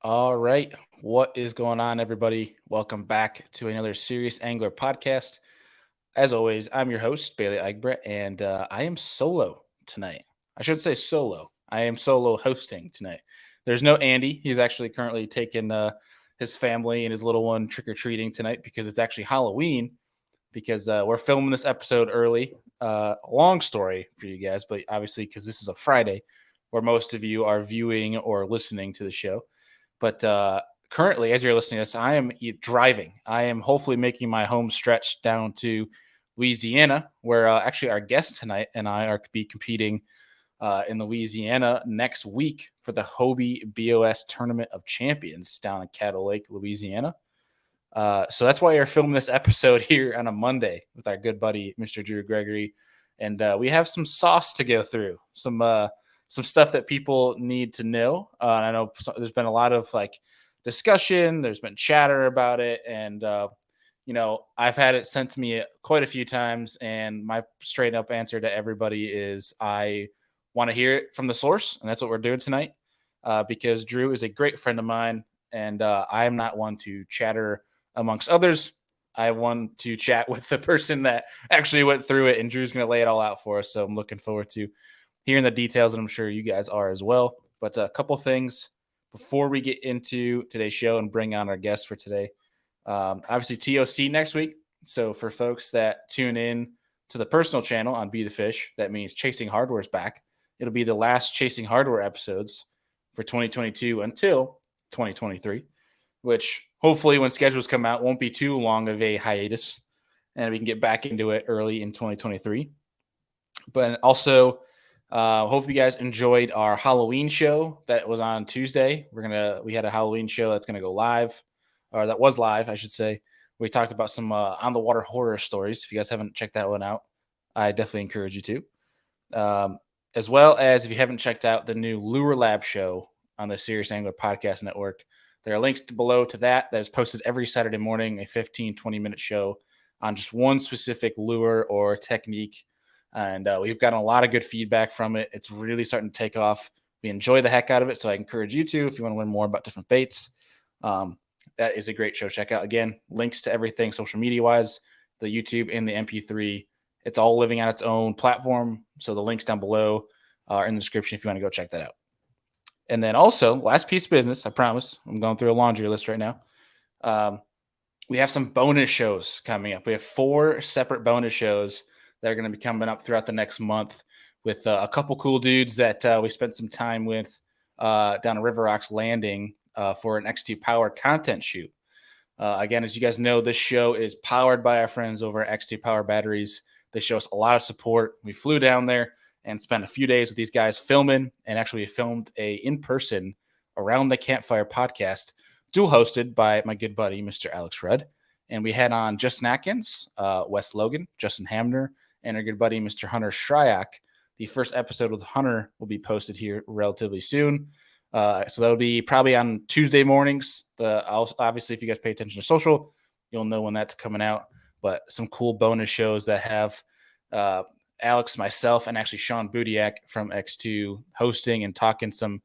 All right. What is going on, everybody? Welcome back to another Serious Angler podcast. As always, I'm your host, Bailey Egbert, and I am solo tonight. I should say solo. I am solo hosting tonight. There's no Andy. He's actually currently taking his family and his little one trick or treating tonight because it's actually Halloween. Because we're filming this episode early. Long story for you guys, but obviously, because this is a Friday where most of you are viewing or listening to the show. But currently, as you're listening to this, I am driving. I am hopefully making my home stretch down to Louisiana, where actually our guest tonight and I are be competing in Louisiana next week for the Hobie BOS Tournament of Champions down in Caddo Lake, Louisiana. So that's why you're filming this episode here on a Monday with our good buddy, Mr. Drew Gregory. And we have some sauce to go through, some stuff that people need to know. I know there's been a lot of discussion, there's been chatter about it. And, I've had it sent to me quite a few times. And my straight up answer to everybody is I want to hear it from the source. And that's what we're doing tonight because Drew is a great friend of mine. And I am not one to chatter amongst others. I want to chat with the person that actually went through it, and Drew's going to lay it all out for us. So I'm looking forward to hearing the details, and I'm sure you guys are as well. But a couple things before we get into today's show and bring on our guest for today. Obviously, TOC next week. So for folks that tune in to the personal channel on Be the Fish, that means Chasing Hardware's back. It'll be the last Chasing Hardware episodes for 2022 until 2023, which hopefully when schedules come out won't be too long of a hiatus and we can get back into it early in 2023. But also, hope you guys enjoyed our Halloween show that was on Tuesday. We had a Halloween show that's gonna go live, or that was live, I should say. We talked about some on the water horror stories. If you guys haven't checked that one out, I definitely encourage you to. As well as if you haven't checked out the new Lure Lab show on the Serious Angler Podcast Network, there are links below to that. That is posted every Saturday morning, a 15, 20-minute show on just one specific lure or technique. And we've gotten a lot of good feedback from it. It's really starting to take off. We enjoy the heck out of it. So I encourage you to, if you want to learn more about different baits, that is a great show. Check out, again, links to everything social media wise, the YouTube and the MP3. It's all living on its own platform. So the links down below are in the description if you want to go check that out. And then also, last piece of business, I promise. I'm going through a laundry list right now. We have some bonus shows coming up. We have 4 separate bonus shows that are going to be coming up throughout the next month with a couple cool dudes that we spent some time with down at River Rocks Landing for an X2 Power content shoot. Again, as you guys know, this show is powered by our friends over at X2 Power Batteries. They show us a lot of support. We flew down there and spent a few days with these guys filming, and actually filmed a in-person Around the Campfire podcast, dual hosted by my good buddy, Mr. Alex Rudd. And we had on Justin Atkins, Wes Logan, Justin Hamner, and our good buddy, Mr. Hunter Shryak. The first episode with Hunter will be posted here relatively soon. So that'll be probably on Tuesday mornings. Obviously, if you guys pay attention to social, you'll know when that's coming out. But some cool bonus shows that have Alex, myself, and actually Sean Budiak from X2 hosting and talking some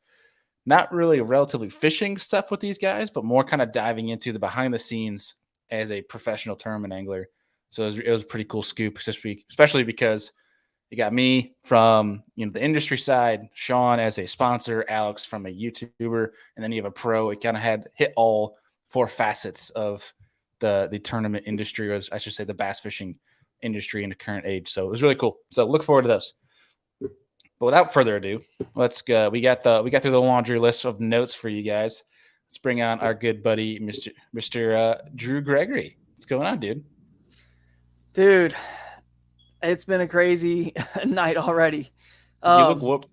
not really relatively fishing stuff with these guys, but more kind of diving into the behind the scenes as a professional tournament angler. So it was a pretty cool scoop, especially because you got me from the industry side, Sean as a sponsor, Alex from a YouTuber, and then you have a pro. It kind of had hit all 4 facets of the tournament industry, or I should say the bass fishing industry in the current age. So it was really cool. So look forward to those. But without further ado, let's go. We got through the laundry list of notes for you guys. Let's bring on our good buddy, Mr. Drew Gregory. What's going on, dude? Dude, it's been a crazy night already. You look whooped.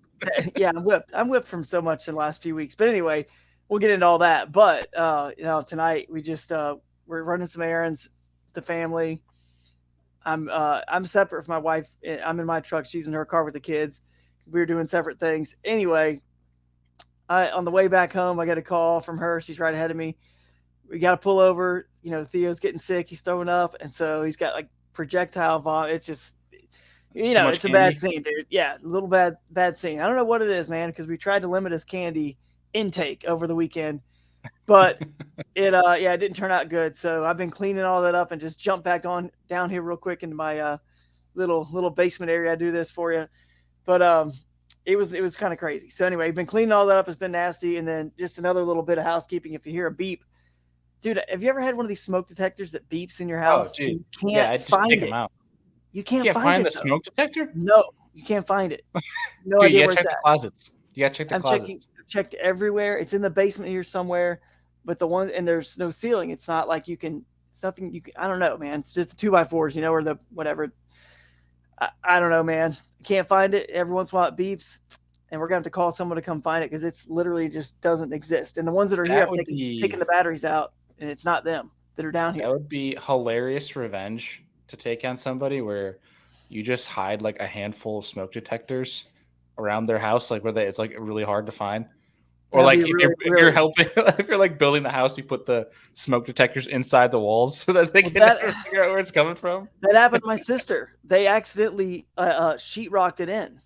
Yeah, I'm whipped. I'm whipped from so much in the last few weeks. But anyway, we'll get into all that. But tonight we just we're running some errands, the family. I'm separate from my wife. I'm in my truck. She's in her car with the kids. We were doing separate things. Anyway, on the way back home, I got a call from her. She's right ahead of me. We got to pull over. Theo's getting sick. He's throwing up, and so he's got like projectile vomit. It's just, it's a bad scene, dude. Yeah, a little bad scene. I don't know what it is, man, because we tried to limit his candy intake over the weekend. But it didn't turn out good. So I've been cleaning all that up and just jumped back on down here real quick into my little basement area. I do this for you, but it was kind of crazy. So anyway, been cleaning all that up. It's been nasty, and then just another little bit of housekeeping. If you hear a beep, dude, have you ever had one of these smoke detectors that beeps in your Oh, house? dude. You Yeah, can't I just take find them it. out. You can't You find find it the though. smoke detector? No, you can't find it. No Dude, idea you where gotta it's check the at. closets. You gotta check the I'm checking, closets. checked everywhere. It's in the basement here somewhere, but the one and there's no ceiling. It's not like you can. It's nothing you can. I don't know, man. It's just the 2x4s, or the whatever. I don't know, man. Can't find it. Every once in a while it beeps, and we're gonna have to call someone to come find it because it's literally just doesn't exist. And the ones that are here, That I've would taken be the batteries out, and it's not them that are down that here. would be hilarious revenge to take on somebody where you just hide like a handful of smoke detectors around their house, like where it's like really hard to find. Or That'd like be if you're really, if you're really helping if you're like building the house, you put the smoke detectors inside the walls so that they well, can never figure out where it's coming from. that happened to my sister. They accidentally sheetrocked it in.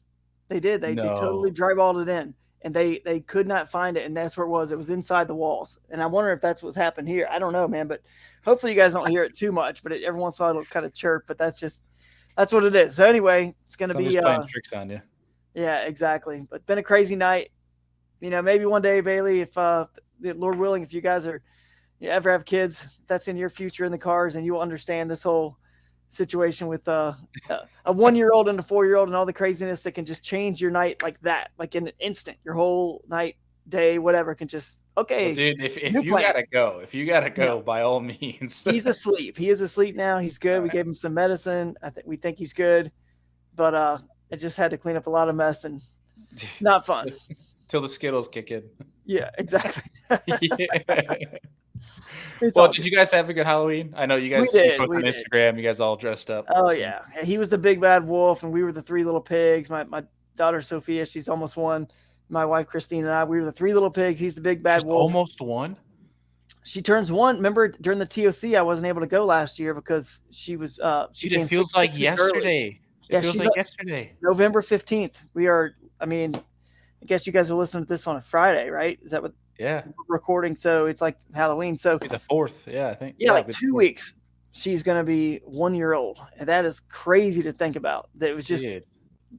They did. They totally No. drywalled it in, and they could not find it, and that's where it was. It was inside the walls, and I wonder if that's what's happened here. I don't know, man, but hopefully you guys don't hear it too much. But every once in a while it'll kind of chirp, but that's what it is. So anyway, it's gonna Somebody's be playing tricks on you. yeah, exactly. But been a crazy night. Maybe one day, Bailey, if Lord willing, if you guys are you ever have kids, that's in your future in the cars, and you'll understand this whole situation with a 1 year old and a 4 year old and all the craziness that can just change your night like that, like in an instant, your whole night, day, whatever can just Well, okay, dude, new plan. if you gotta No, go, by all means. he's asleep. He is asleep now. He's good. All We right. gave him some medicine. We think he's good, but I just had to clean up a lot of mess and not fun. Till the Skittles kick in. Yeah, exactly. Yeah. It's Well, all did good. you guys have a good Halloween? I know We you did. post We on did. Instagram, you guys all dressed up. Oh So yeah, he was the big bad wolf, and we were the three little pigs. My daughter Sophia, she's almost one. My wife Christine and I, we were the three little pigs. He's the big bad she's wolf. almost won. She turns one. Remember during the TOC, I wasn't able to go last year because she Dude, it came feels like 6 weeks early. yesterday. It Yeah, feels she's like yesterday. November 15th. We are. I mean, I guess you guys are listening to this on a Friday, right? Is that what Yeah. we're recording? So it's like Halloween. So Be the fourth. Yeah, I think. yeah, Yeah, like it'll be the 4th. weeks. She's gonna be 1 year old, and that is crazy to think about. That it was just Dude.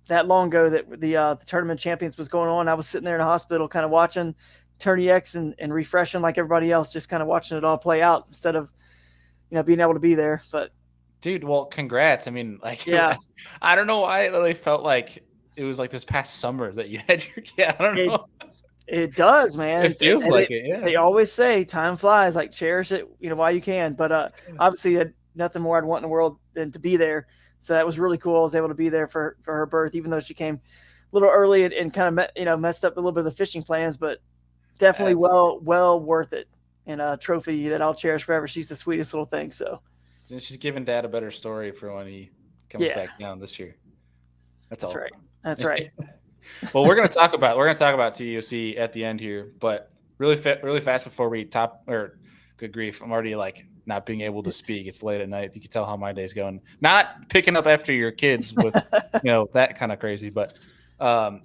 that long ago that the tournament champions was going on. I was sitting there in the hospital, kind of watching Tourney X and refreshing like everybody else, just kind of watching it all play out instead of being able to be there. But Dude, well, congrats. I mean, like yeah, I don't know why it really felt like it was like this past summer that you had your kid. I don't it know. it does, man. It feels And like it, yeah. they always say time flies. Like cherish it, while you can. But obviously, I had nothing more I'd want in the world than to be there. So that was really cool. I was able to be there for her birth, even though she came a little early and kind of messed up a little bit of the fishing plans, but definitely That's well worth it, and a trophy that I'll cherish forever. She's the sweetest little thing. So she's giving dad a better story for when he comes yeah, back down this year. That's that's all. right. That's right. Well, we're gonna talk about TUC at the end here, but really fast before we top or good grief, I'm already like not being able to speak. It's late at night. You can tell how my day's going. Not picking up after your kids with that kind of crazy, but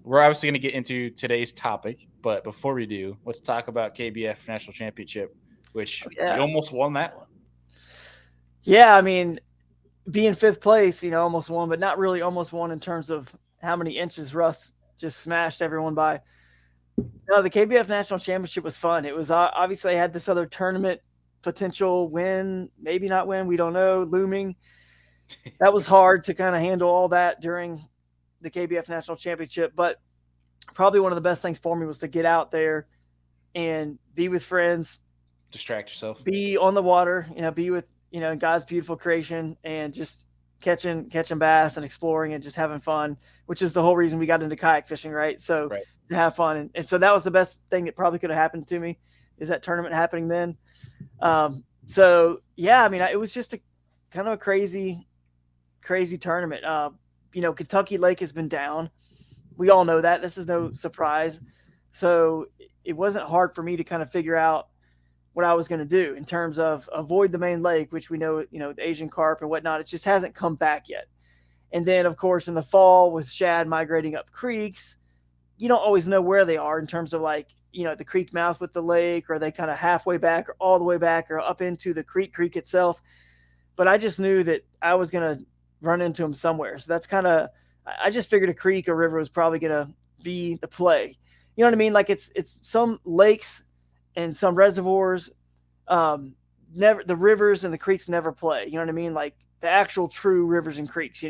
we're obviously gonna get into today's topic. But before we do, let's talk about KBF National Championship, which you Yeah, almost won that one. yeah. I mean, being fifth place, almost won, but not really almost won in terms of how many inches Russ just smashed everyone by. No, the KBF National Championship was fun. It was obviously I had this other tournament potential win, maybe not win, we don't know, looming. That was hard to kind of handle all that during the KBF National Championship, but probably one of the best things for me was to get out there and be with friends, Distract yourself. be on the water, be with God's beautiful creation, and just catching bass and exploring and just having fun, which is the whole reason we got into kayak fishing, right? So Right. to have fun, and so that was the best thing that probably could have happened to me, is that tournament happening then. So yeah, I mean, it was just a kind of a crazy tournament. Kentucky Lake has been down. We all know that. This is no surprise. So it wasn't hard for me to kind of figure out what I was going to do in terms of avoid the main lake, which we know, the Asian carp and whatnot. It just hasn't come back yet. And then, of course, in the fall with shad migrating up creeks, you don't always know where they are in terms of like at the creek mouth with the lake, or are they kind of halfway back or all the way back or up into the creek itself? But I just knew that I was going to run into them somewhere. So that's kind of, I just figured a creek or river was probably going to be the play. You know what I mean? Like it's some lakes and some reservoirs, never, the rivers and the creeks never play. You know what I mean? Like the actual true rivers and creeks,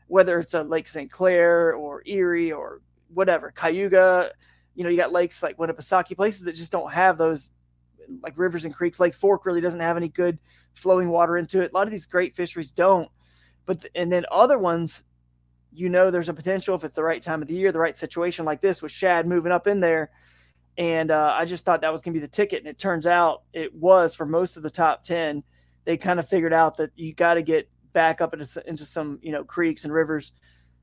whether it's a Lake St. Clair or Erie or whatever, Cayuga, you got lakes like Winnipesaukee, places that just don't have those like rivers and creeks. Lake Fork really doesn't have any good flowing water into it. A lot of these great fisheries don't. And then other ones, there's a potential if it's the right time of the year, the right situation like this with shad moving up in there. And I just thought that was going to be the ticket. And it turns out it was for most of the top 10. They kind of figured out that you got to get back up into some, creeks and rivers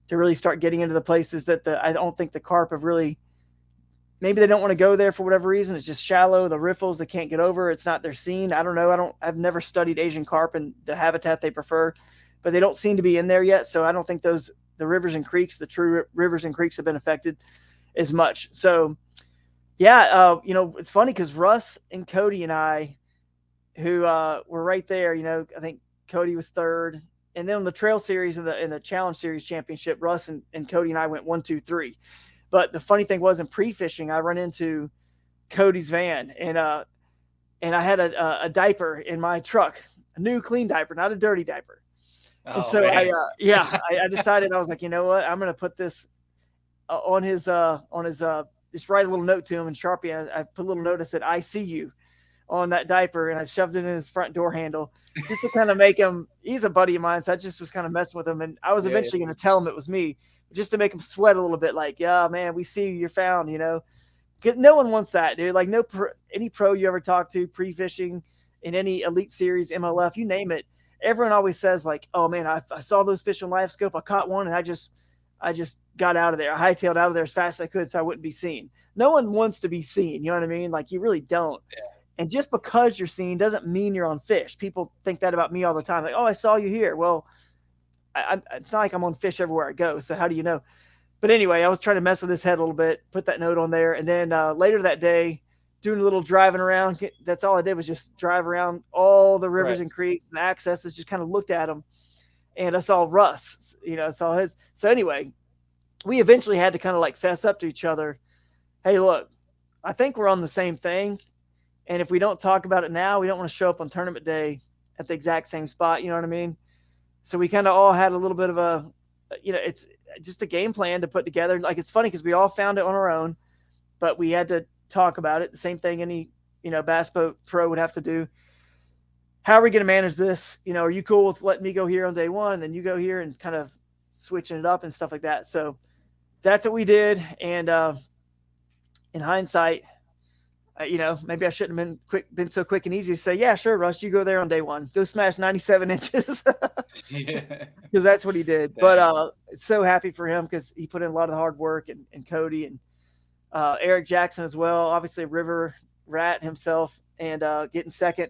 to really start getting into the places that I don't think the carp have really, maybe they don't want to go there for whatever reason. It's just shallow. The riffles, they can't get over. It's not their scene. I don't know. I've never studied Asian carp and the habitat they prefer, but they don't seem to be in there yet. So I don't think the rivers and creeks, the true rivers and creeks have been affected as much. So yeah, it's funny because Russ and Cody and I, who were right there, I think Cody was third. And then on the trail series and the challenge series championship, Russ and Cody and I went 1, 2, 3. But the funny thing was in pre-fishing, I run into Cody's van and I had a diaper in my truck, a new clean diaper, not a dirty diaper. Oh, and so man. I decided, I was like, you know what, I'm going to put this on his just write a little note to him in Sharpie. I put a little note that said, "I see you," on that diaper, and I shoved it in his front door handle just to kind of make him, he's a buddy of mine. So I just was kind of messing with him. And I was eventually going to tell him it was me just to make him sweat a little bit. Like, yeah, man, we see you, you're found, no one wants that, dude. Like any pro you ever talk to pre-fishing in any elite series, MLF, you name it. Everyone always says like, oh man, I saw those fish on live scope. I caught one and I just got out of there. I hightailed out of there as fast as I could so I wouldn't be seen. No one wants to be seen. You know what I mean? Like you really don't. Yeah. And just because you're seen doesn't mean you're on fish. People think that about me all the time. Like, oh, I saw you here. Well, it's not like I'm on fish everywhere I go. So how do you know? But anyway, I was trying to mess with his head a little bit, put that note on there. And then later that day, doing a little driving around. That's all I did was just drive around all the rivers and creeks and accesses, just kind of looked at them. And I saw Russ, saw his. So anyway, we eventually had to kind of like fess up to each other. Hey, look, I think we're on the same thing. And if we don't talk about it now, we don't want to show up on tournament day at the exact same spot. You know what I mean? So we kind of all had a little bit of it's just a game plan to put together. Like, it's funny because we all found it on our own, but we had to talk about it. The same thing any, bass boat pro would have to do. How are we going to manage this? Are you cool with letting me go here on day one? And then you go here and kind of switching it up and stuff like that. So that's what we did. And in hindsight, maybe I shouldn't have been so quick and easy to say, yeah, sure, Russ, you go there on day one, go smash 97 inches. Because that's what he did. Dang. But so happy for him because he put in a lot of the hard work, and Cody and Eric Jackson as well, obviously River Rat himself, and getting second.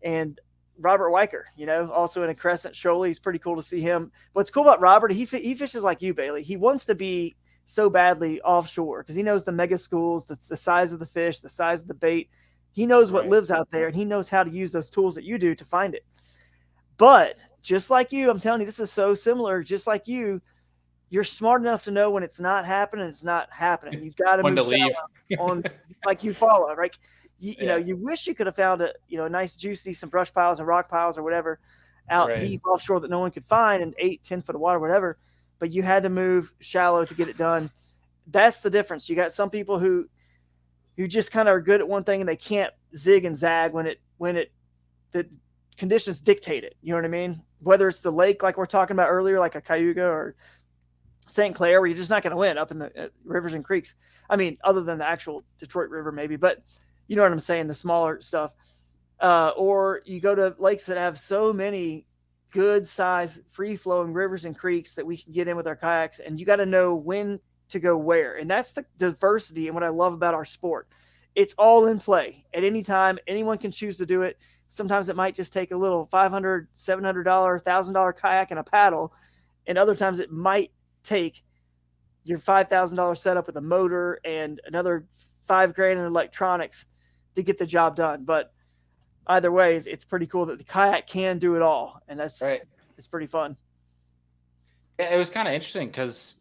And Robert Weicker, also in a Crescent Shoaly. He's pretty cool to see him. What's cool about Robert, he fishes like you, Bailey. He wants to be so badly offshore because he knows the mega schools, the size of the fish, the size of the bait. He knows what lives out there, and he knows how to use those tools that you do to find it. But just like you, I'm telling you, this is so similar. Just like you're smart enough to know when it's not happening, it's not happening. You've got to move on like you follow, right? You wish you could have found a nice juicy, some brush piles and rock piles or whatever out deep offshore that no one could find in 8-10 foot of water, whatever. But you had to move shallow to get it done. That's the difference. You got some people who just kind of are good at one thing and they can't zig and zag when the conditions dictate it. You know what I mean? Whether it's the lake like we're talking about earlier, like a Cayuga or St. Clair, where you're just not going to win up in the rivers and creeks. I mean, other than the actual Detroit River maybe, but you know what I'm saying, the smaller stuff. Or you go to lakes that have so many good size free flowing rivers and creeks that we can get in with our kayaks, and you got to know when to go where. And that's the diversity and what I love about our sport. It's all in play at any time. Anyone can choose to do it. Sometimes it might just take a little $500, $700, $1,000 kayak and a paddle. And other times it might take your $5,000 setup with a motor and another $5,000 in electronics to get the job done. But either way, it's pretty cool that the kayak can do it all, and Right. it's pretty fun. Yeah, it was kind of interesting because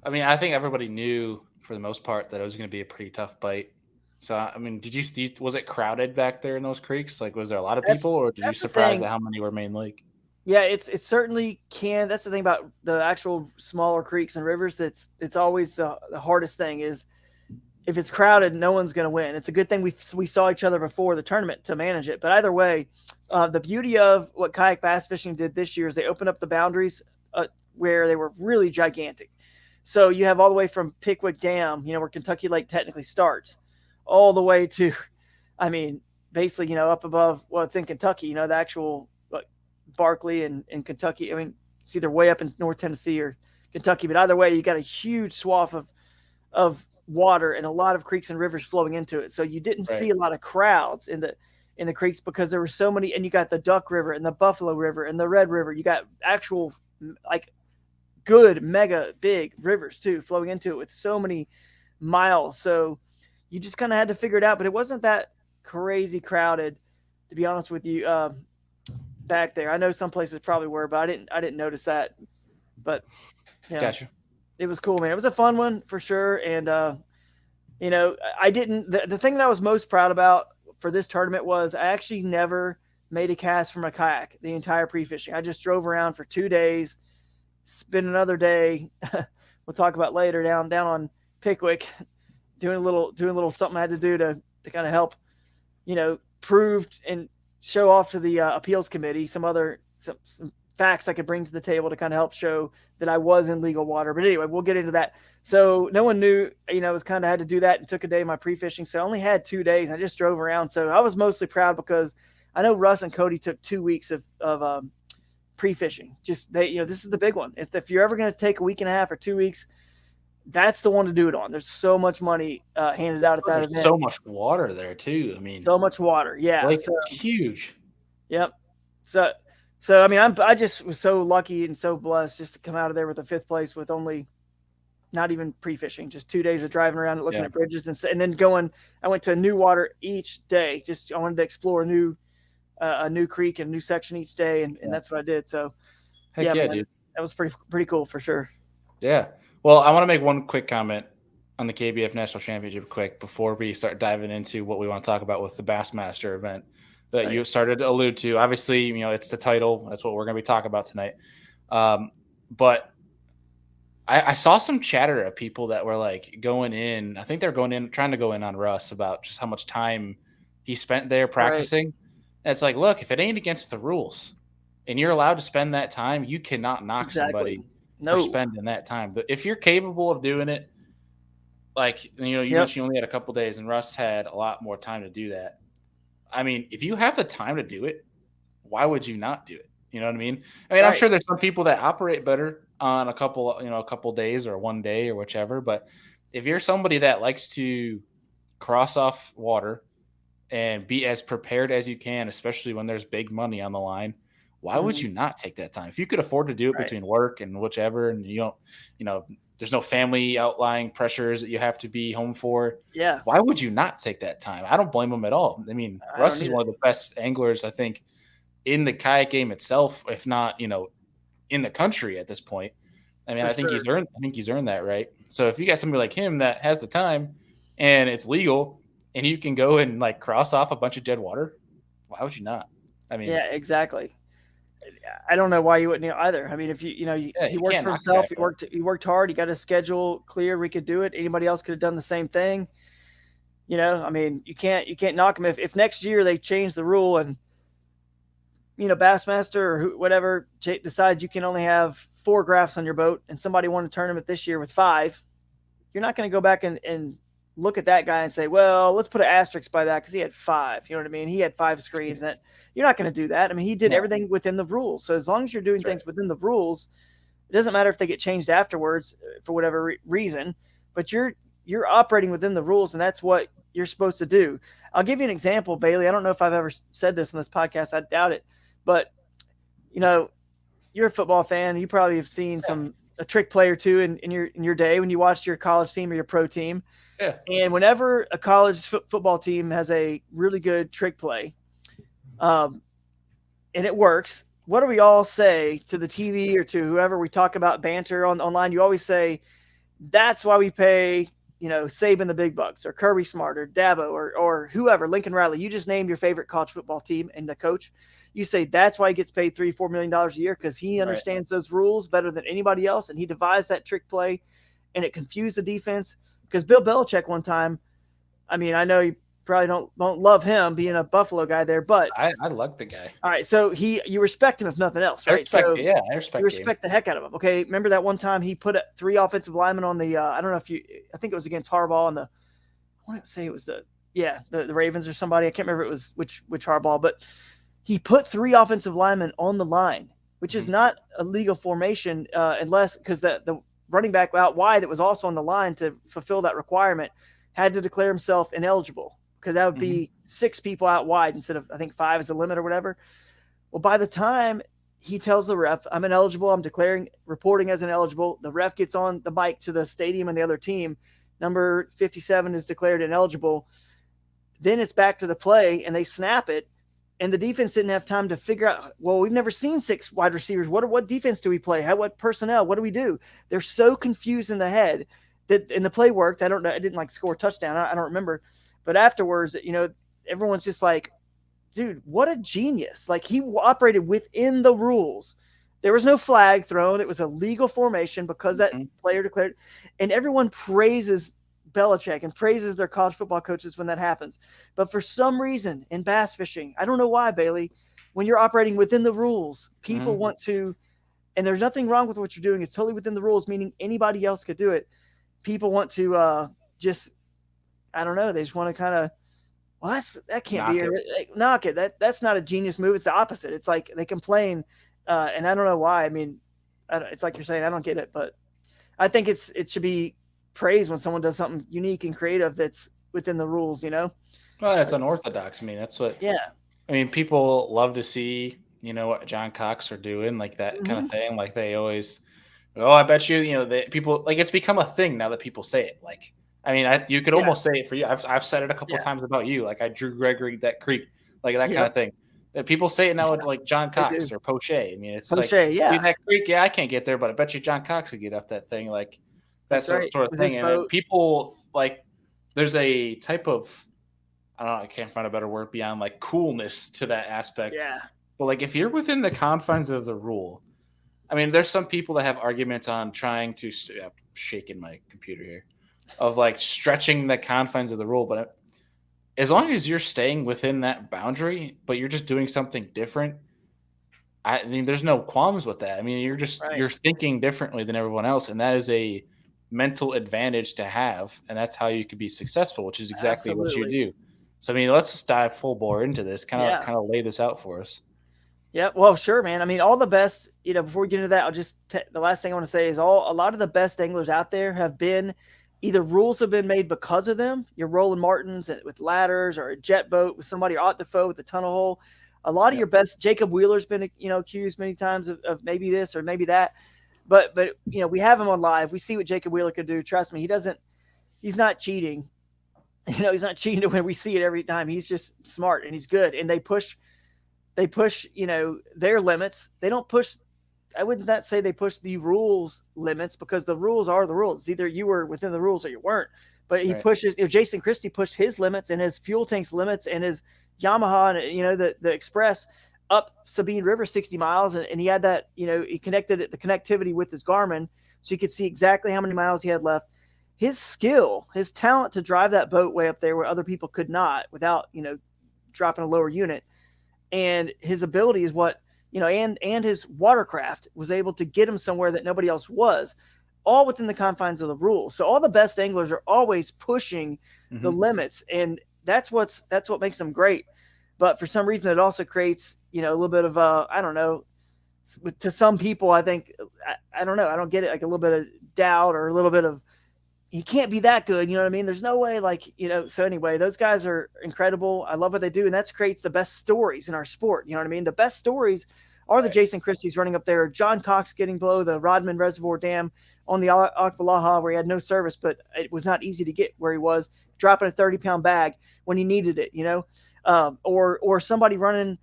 I mean, I think everybody knew for the most part that it was going to be a pretty tough bite. So, I mean, was it crowded back there in those creeks? Like, was there a lot of people, That's or did you that's the surprise thing. at how many were main lake? Yeah, it certainly can. That's the thing about the actual smaller creeks and rivers. It's always the hardest thing is if it's crowded, no one's going to win. It's a good thing we saw each other before the tournament to manage it. But either way, the beauty of what kayak bass fishing did this year is they opened up the boundaries where they were really gigantic. So you have all the way from Pickwick Dam, where Kentucky Lake technically starts, all the way to, I mean, basically, up above. Well, it's in Kentucky. The actual Barkley and Kentucky. I mean, it's either way up in North Tennessee or Kentucky, but either way, you got a huge swath of water and a lot of creeks and rivers flowing into it. So you didn't Right. see a lot of crowds in the creeks because there were so many. And you got the Duck River and the Buffalo River and the Red River. You got actual like good mega big rivers too flowing into it with so many miles. So you just kind of had to figure it out. But it wasn't that crazy crowded, to be honest with you. Back there, I know some places probably were, but I didn't notice that. But yeah, Gotcha. it was cool, man. It was a fun one for sure. And I didn't. The thing that I was most proud about for this tournament was I actually never made a cast from a kayak the entire pre-fishing. I just drove around for 2 days, spent another day. We'll talk about later down on Pickwick, doing a little something I had to do to kind of help, proved and show off to the appeals committee some facts I could bring to the table to kind of help show that I was in legal water. But anyway, we'll get into that. So no one knew, I was kind of had to do that and took a day of my pre-fishing. So I only had 2 days. I just drove around. So I was mostly proud because I know Russ and Cody took 2 weeks of pre-fishing. Just this is the big one. If you're ever going to take a week and a half or 2 weeks, that's the one to do it on. There's so much money handed out at Oh, that there's event. so much water there too. I mean, So much water. Yeah. lake So is huge. yep. So I mean I just was so lucky and so blessed just to come out of there with a fifth place with only not even pre-fishing, just 2 days of driving around and looking Yeah. at bridges and then going. I went to a new water each day. Just I wanted to explore a new creek and a new section each day, and Yeah. that's what I did. So Heck yeah, yeah, man, dude. that was pretty cool for sure. Yeah. Well, I want to make one quick comment on the KBF National Championship quick before we start diving into what we want to talk about with the Bassmaster event that Right. you started to allude to. Obviously, it's the title. That's what we're going to be talking about tonight. But I saw some chatter of people that were like going in. I think they're going in, trying to go in on Russ about just how much time he spent there Right. practicing. And it's like, look, if it ain't against the rules and you're allowed to spend that time, you cannot knock Exactly. somebody for No. spending that time. But if you're capable of doing it, like, you Yep. mentioned you only had a couple days and Russ had a lot more time to do that. I mean, if you have the time to do it, why would you not do it? You know what I mean? I mean, I'm Right. sure there's some people that operate better on a couple days or one day or whichever. But if you're somebody that likes to cross off water and be as prepared as you can, especially when there's big money on the line, why would Hmm. you not take that time? If you could afford to do it Right. between work and whichever, and you don't, there's no family outlying pressures that you have to be home for, Yeah. why would you not take that time? I don't blame him at all. I mean, I don't Russ is either. one of the best anglers, I think, in the kayak game itself, if not, in the country at this point. I mean, For sure. I think he's earned that, right? So if you got somebody like him that has the time and it's legal and you can go and like cross off a bunch of dead water, why would you not? I mean, Yeah. Exactly. I don't know why you wouldn't either. I mean, if yeah, he you works can't for knock it himself. back He up. worked hard. He got his schedule clear. We could do it. Anybody else could have done the same thing. I mean, you can't knock him if next year they change the rule and Bassmaster or whatever decides you can only have 4 graphs on your boat, and somebody won a tournament this year with 5. You're not going to go back and look at that guy and say, well, let's put an asterisk by that because he had 5. You know what I mean? He had 5 screens. That you're not going to do that. I mean, he did No, everything within the rules. So as long as you're doing that's right. things within the rules, it doesn't matter if they get changed afterwards for whatever reason. But you're operating within the rules, and that's what you're supposed to do. I'll give you an example, Bailey. I don't know if I've ever said this in this podcast. I doubt it, but you know, you're a football fan. You probably have seen Yeah. a trick play or two in your day when you watched your college team or your pro team. Yeah. And whenever a college football team has a really good trick play, um, and it works, what do we all say to the TV or to whoever we talk about banter online? You always say, that's why we pay, Saban the big bucks or Kirby Smart or Dabo or whoever, Lincoln Riley. You just name your favorite college football team and the coach. You say that's why he gets paid $3-4 million a year, because he understands those rules better than anybody else, and he devised that trick play, and it confused the defense. Because Bill Belichick one time, I mean, I know you probably don't love him being a Buffalo guy there, but I like the guy. all right, so you respect him if nothing else, right? I You respect the heck out of him. Okay, remember that one time he put 3 offensive linemen on the I don't know if I think it was against Harbaugh, and I want to say it was the Ravens or somebody. I can't remember it was which Harbaugh, but he put 3 offensive linemen on the line, which is not a legal formation unless, because the running back out wide that was also on the line to fulfill that requirement had to declare himself ineligible, because that would be 6 people out wide instead of, I think, 5 is the limit or whatever. Well, by the time he tells the ref, I'm ineligible, I'm reporting as ineligible, the ref gets on the mic to the stadium and the other team, number 57 is declared ineligible. Then it's back to the play, and they snap it, and the defense didn't have time to figure out, well, we've never seen 6 wide receivers. What defense do we play? what personnel? What do we do? They're so confused in the head that, and the play worked. I don't know. I didn't score a touchdown. I don't remember. But afterwards, everyone's just like, dude, what a genius. He operated within the rules. There was no flag thrown. It was a legal formation because that player declared, and everyone praises Belichick and praises their college football coaches when that happens. But for some reason in bass fishing, I don't know why, Bailey, when you're operating within the rules, people want to, and there's nothing wrong with what you're doing. It's totally within the rules, meaning anybody else could do it. People want to just, I don't know, they just want to kind of, well, that can't be it. Knock it. That's not a genius move. It's the opposite. It's like they complain, and I don't know why. I mean, it's like you're saying, I don't get it, but I think it should be praised when someone does something unique and creative that's within the rules. Well, that's unorthodox. I mean, that's what. Yeah. I mean, people love to see what John Cox are doing, like that kind of thing. Like they always, I bet you, people it's become a thing now that people say it. Like, I mean, you could almost say it for you. I've said it a couple times about you. Like I drew Gregory that creek, like that kind of thing. People say it now with like John Cox or Poche. I mean, it's Poche, that creek. Yeah, I can't get there, but I bet you John Cox could get up that thing. Like that sort of thing. And people there's a type of, I don't know, I can't find a better word beyond coolness to that aspect. Yeah. But if you're within the confines of the rule, I mean, there's some people that have arguments on trying to shaking my computer here, of stretching the confines of the rule. But as long as you're staying within that boundary, but you're just doing something different, I mean, there's no qualms with that. I mean, you're thinking differently than everyone else, and that is a mental advantage to have, and that's how you can be successul, which is exactly what you do. So, I mean, let's just dive full bore into this, kind of lay this out for us. Yeah, well, sure, man. I mean, all the best, before we get into that, I'll just, the last thing I want to say is a lot of the best anglers out there have been, either rules have been made because of them. You're Roland Martins with ladders, or a jet boat with somebody, or Ott Defoe with a tunnel hole. A lot of your best, Jacob Wheeler's been, accused many times of maybe this or maybe that. But we have him on live. We see what Jacob Wheeler could do. Trust me, he's not cheating. He's not cheating to win. We see it every time. He's just smart and he's good. And they push, their limits. They don't push. I would not say they push the rules limits, because the rules are the rules. Either you were within the rules or you weren't. But he pushes, Jason Christie pushed his limits and his fuel tanks limits and his Yamaha and, the Express up Sabine River 60 miles. And he had that, he connected the connectivity with his Garmin, so you could see exactly how many miles he had left. His skill, his talent to drive that boat way up there where other people could not, without, dropping a lower unit. And his ability is what, and his watercraft was able to get him somewhere that nobody else was, all within the confines of the rules. So all the best anglers are always pushing the limits, and that's what makes them great. But for some reason, it also creates, a little bit of I don't know, to some people, I think, I don't know, I don't get it, like a little bit of doubt or a little bit of, he can't be that good. You know what I mean? There's no way, so anyway, those guys are incredible. I love what they do. And that creates the best stories in our sport. You know what I mean? The best stories or the Jason Christie's running up there, or John Cox getting below the Rodman Reservoir Dam on the Aqualaha where he had no service, but it was not easy to get where he was, dropping a 30-pound bag when he needed it, or somebody running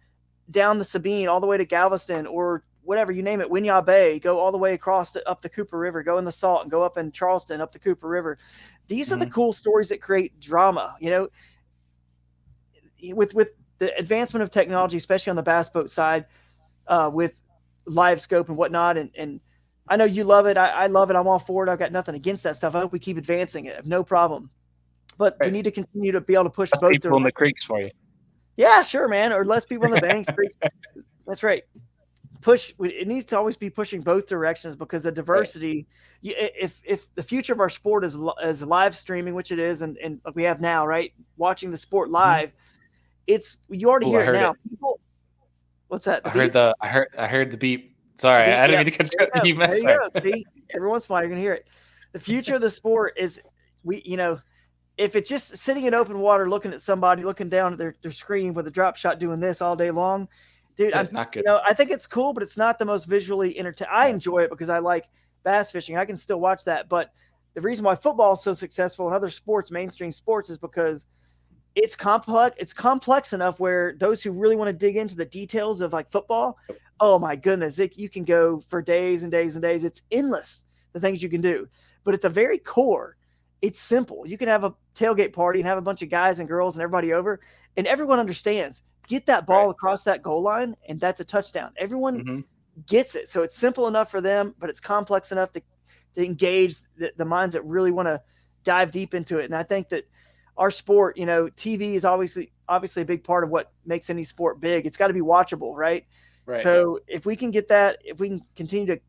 down the Sabine all the way to Galveston, or whatever, you name it, Winyah Bay, go all the way across up the Cooper River, go in the Salt, and go up in Charleston up the Cooper River. These are the cool stories that create drama, with the advancement of technology, especially on the bass boat side, with live scope and whatnot. And I know you love it. I love it. I'm all for it. I've got nothing against that stuff. I hope we keep advancing it. I have no problem. But we need to continue to be able to push less both people in the creeks for you. Yeah, sure, man. Or less people in the banks. That's right. It needs to always be pushing both directions, because the diversity, if the future of our sport is live streaming, which it is, and we have now, right, watching the sport live, you already hear it now. People, what's that? I heard the beep. Sorry, I didn't mean to cut you. There you go. See, every once in a while you're gonna hear it. The future of the sport is if it's just sitting in open water, looking at somebody, looking down at their screen with a drop shot, doing this all day long, dude, not good. I think it's cool, but it's not the most visually entertaining. I enjoy it because I like bass fishing. I can still watch that. But the reason why football is so successful in other sports, mainstream sports, is because it's complex. It's complex enough where those who really want to dig into the details of like football, oh my goodness, you can go for days and days and days. It's endless, the things you can do. But at the very core, it's simple. You can have a tailgate party and have a bunch of guys and girls and everybody over, and everyone understands. Get that ball across that goal line, and that's a touchdown. Everyone gets it. So it's simple enough for them, but it's complex enough to engage the minds that really want to dive deep into it. And I think that our sport, TV is obviously a big part of what makes any sport big. It's got to be watchable, right? So if we can get that, if we can continue to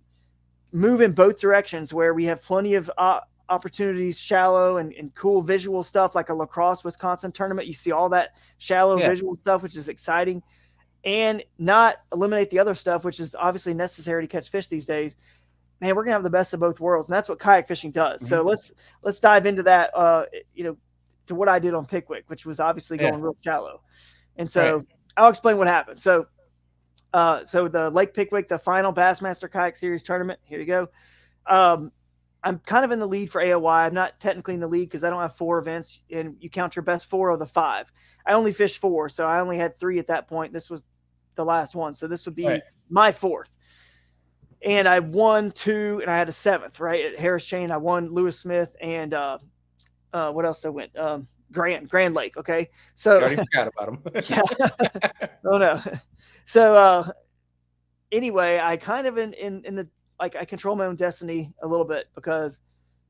move in both directions, where we have plenty of opportunities, shallow and cool visual stuff, like a La Crosse, Wisconsin tournament. You see all that shallow visual stuff, which is exciting, and not eliminate the other stuff, which is obviously necessary to catch fish these days. Man, we're gonna have the best of both worlds, and that's what kayak fishing does. So let's dive into that. To what I did on Pickwick, which was obviously going real shallow. And so I'll explain what happened. So the Lake Pickwick, the final Bassmaster Kayak Series tournament. Here you go. I'm kind of in the lead for AOY. I'm not technically in the lead because I don't have 4 events, and you count your best 4 of the 5. I only fished 4, so I only had 3 at that point. This was the last one, so this would be my 4th. And I won 2, and I had a 7th, right, at Harris Chain. I won Lewis Smith and what else I went? Grand Lake. Okay. So I already forgot about him. Oh no. So anyway, I kind of in the, like, I control my own destiny a little bit, because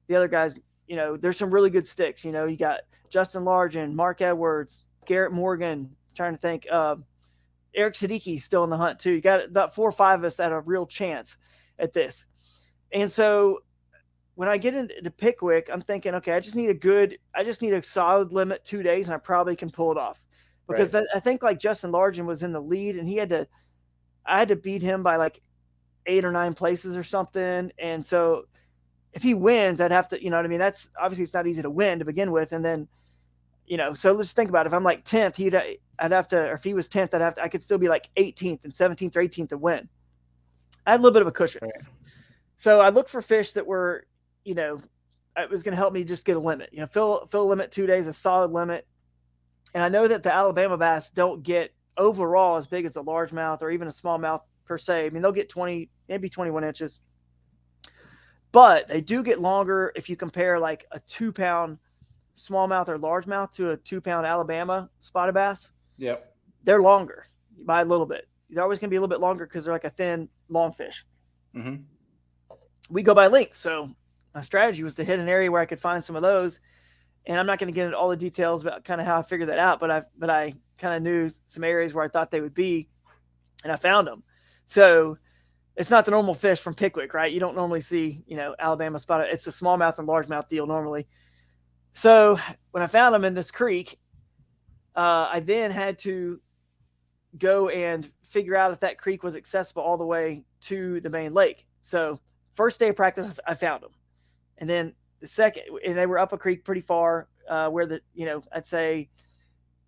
the other guys, there's some really good sticks. You got Justin Largen, Mark Edwards, Garrett Morgan, trying to think, Eric Siddiqui still in the hunt too. You got about 4 or 5 of us that have a real chance at this. And so when I get into Pickwick, I'm thinking, okay, I just need a solid limit 2 days, and I probably can pull it off, because I think like Justin Largen was in the lead, and I had to beat him by like 8 or 9 places or something. And so if he wins, I'd have to, you know what I mean? That's obviously, it's not easy to win to begin with. And then, so let's think about it. If I'm like 10th, I'd have to, or if he was 10th, I could still be like 18th and 17th or 18th to win. I had a little bit of a cushion. So I looked for fish that were, it was going to help me just get a limit, fill a limit 2 days, a solid limit. And I know that the Alabama bass don't get overall as big as a largemouth or even a smallmouth per se. I mean, they'll get 20, maybe 21 inches, but they do get longer if you compare like a 2-pound smallmouth or largemouth to a 2-pound Alabama spotted bass. Yep. They're longer by a little bit. They're always going to be a little bit longer because they're like a thin, long fish. We go by length. So my strategy was to hit an area where I could find some of those. And I'm not going to get into all the details about kind of how I figured that out, but I kind of knew some areas where I thought they would be, and I found them. So it's not the normal fish from Pickwick, right? You don't normally see, Alabama spotted. It's a smallmouth and largemouth deal normally. So when I found them in this creek, I then had to go and figure out if that creek was accessible all the way to the main lake. So first day of practice, I found them. And then the second, and they were up a creek pretty far, where I'd say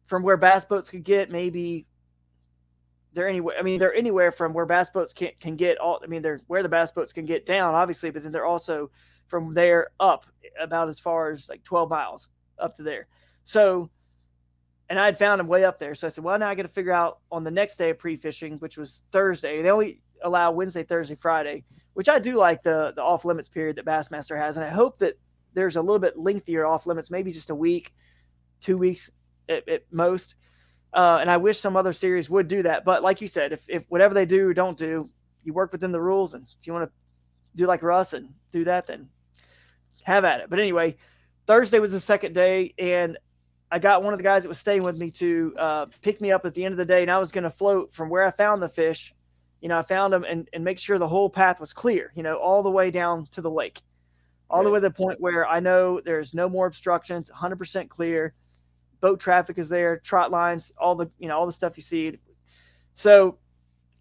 from where bass boats could get, maybe they're anywhere. I mean, they're anywhere from where bass boats can get all. I mean, they're where the bass boats can get down, obviously, but then they're also from there up about as far as like 12 miles up to there. So, and I had found them way up there. So I said, well, now I got to figure out on the next day of pre-fishing, which was Thursday. They only allow Wednesday, Thursday, Friday, which I do like the off limits period that Bassmaster has, and I hope that there's a little bit lengthier off limits, maybe just a week, 2 weeks at most. And I wish some other series would do that. But like you said, if whatever they do or don't do, you work within the rules. And if you want to do like Russ and do that, then have at it. But anyway, Thursday was the second day, and I got one of the guys that was staying with me to pick me up at the end of the day. And I was going to float from where I found the fish. I found them and make sure the whole path was clear, all the way down to the lake, all the way to the point where I know there's no more obstructions, 100% clear. Boat traffic is there, trot lines, all the stuff you see. So,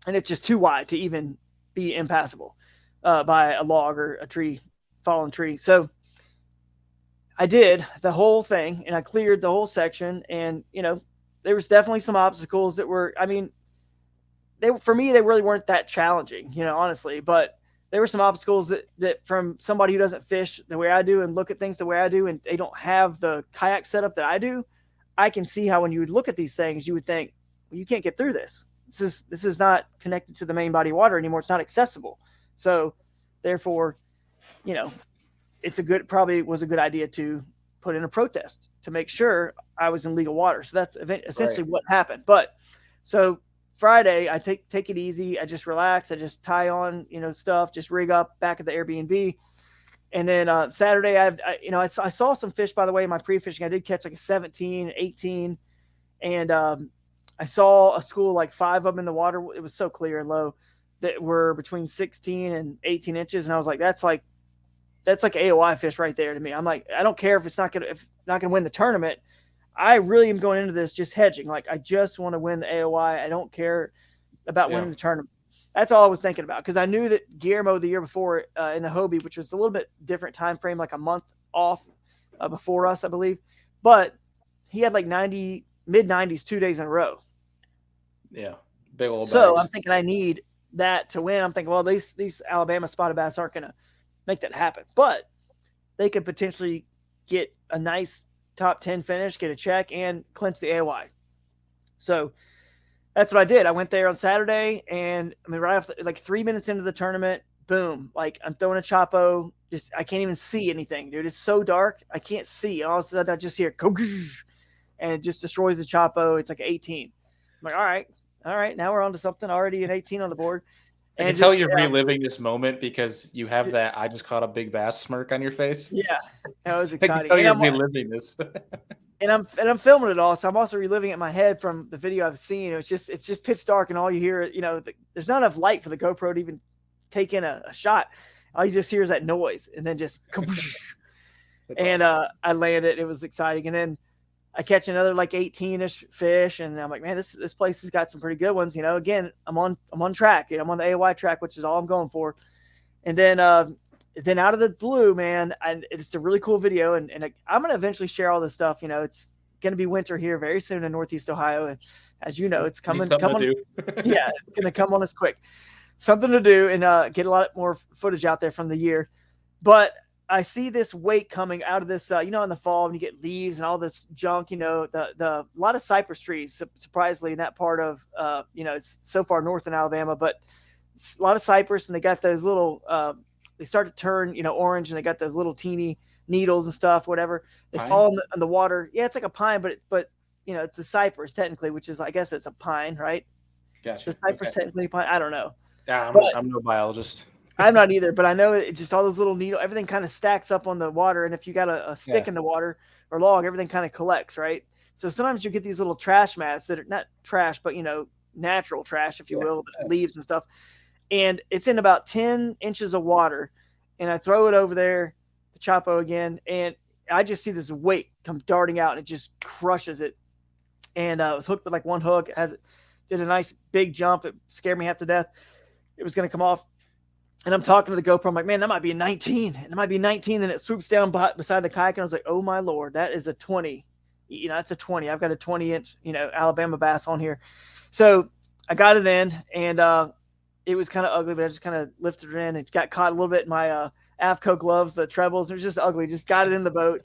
and it's just too wide to even be impassable by a log or a tree, fallen tree. So I did the whole thing and I cleared the whole section. And, there was definitely some obstacles that were, I mean, for me, they really weren't that challenging, honestly, but there were some obstacles that from somebody who doesn't fish the way I do and look at things the way I do, and they don't have the kayak setup that I do. I can see how when you would look at these things, you would think, well, you can't get through this. This is not connected to the main body of water anymore. It's not accessible. So therefore, probably was a good idea to put in a protest to make sure I was in legal water. So that's essentially what happened. But so Friday, I take it easy. I just relax. I just tie on, stuff, just rig up back at the Airbnb. And then Saturday, I saw some fish, by the way, in my pre-fishing. I did catch like a 17, 18. And I saw a school, like 5 of them in the water. It was so clear and low that were between 16 and 18 inches. And I was like, that's like AOI fish right there to me. I'm like, I don't care if it's not going to win the tournament. I really am going into this just hedging. Like, I just want to win the AOI. I don't care about winning the tournament. That's all I was thinking about, because I knew that Guillermo the year before in the Hobie, which was a little bit different time frame, like a month off before us, I believe, but he had like mid-90s 2 days in a row. Yeah, big old. So bags. I'm thinking I need that to win. I'm thinking, well, these Alabama spotted bass aren't going to make that happen, but they could potentially get a nice top 10 finish, get a check, and clinch the AOI. So that's what I did. I went there on Saturday, and I mean, right off like 3 minutes into the tournament, boom, like I'm throwing a Chapo. Just, I can't even see anything, dude. It's so dark. I can't see. And all of a sudden I just hear, and it just destroys the Chapo. It's like 18. I'm like, all right. Now we're on to something, already an 18 on the board. I can tell you're reliving this moment because you have that I just caught a big bass smirk on your face. Yeah, that was exciting. I can tell you're reliving this. And I'm filming it all, so I'm also reliving it in my head from the video I've seen. It's just pitch dark, and all you hear, there's not enough light for the GoPro to even take in a shot. All you just hear is that noise, and then just and awesome. I landed. It was exciting, and then I catch another like 18-ish fish, and I'm like, man, this place has got some pretty good ones. Again, I'm on track. I'm on the AOI track, which is all I'm going for. And then out of the blue, man, it's a really cool video, and I'm going to eventually share all this stuff. It's going to be winter here very soon in Northeast Ohio, and as you know, it's coming. Yeah, it's going to come on us quick. Something to do, and get a lot more footage out there from the year. But I see this wake coming out of this, in the fall when you get leaves and all this junk, a lot of cypress trees, surprisingly, in that part of, it's so far north in Alabama, but a lot of cypress, and they got those little, they start to turn, orange, and they got those little teeny needles and stuff, whatever. They fall in the water. Yeah, it's like a pine, but it's a cypress technically, which is, I guess it's a pine, right? Gotcha. It's a cypress technically pine. I don't know. Yeah, I'm no biologist. I'm not either, but I know it just all those little needles, everything kind of stacks up on the water. And if you got a stick in the water or log, everything kind of collects, right? So sometimes you get these little trash mats that are not trash, but, natural trash, if you will, leaves and stuff. And it's in about 10 inches of water. And I throw it over there, the Chapo again, and I just see this weight come darting out, and it just crushes it. And I was hooked with like one hook. Did a nice big jump. It scared me half to death. It was going to come off. And I'm talking to the GoPro. I'm like, man, that might be a 19. And it might be 19. Then it swoops down beside the kayak. And I was like, oh, my Lord, that is a 20. That's a 20. I've got a 20-inch, Alabama bass on here. So I got it in, and it was kind of ugly, but I just kind of lifted it in. It got caught a little bit in my AFCO gloves, the trebles. It was just ugly. Just got it in the boat.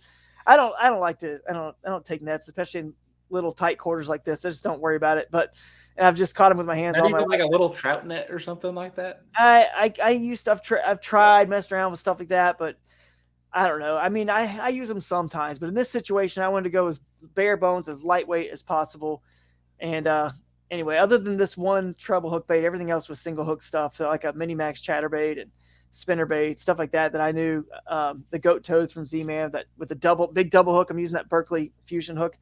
I don't like to. I don't take nets, especially in little tight quarters like this. I just don't worry about it. But and I've just caught them with my hands Not all my even like life. a little trout net or something like that? I used to, I've tried messing around with stuff like that, but I don't know. I mean, I use them sometimes, but in this situation, I wanted to go as bare bones, as lightweight as possible. And anyway, other than this one treble hook bait, everything else was single hook stuff. So like a mini max chatterbait and spinner bait, stuff like that. That I knew the goat toads from Z-Man, that with the big double hook. I'm using that Berkeley fusion hook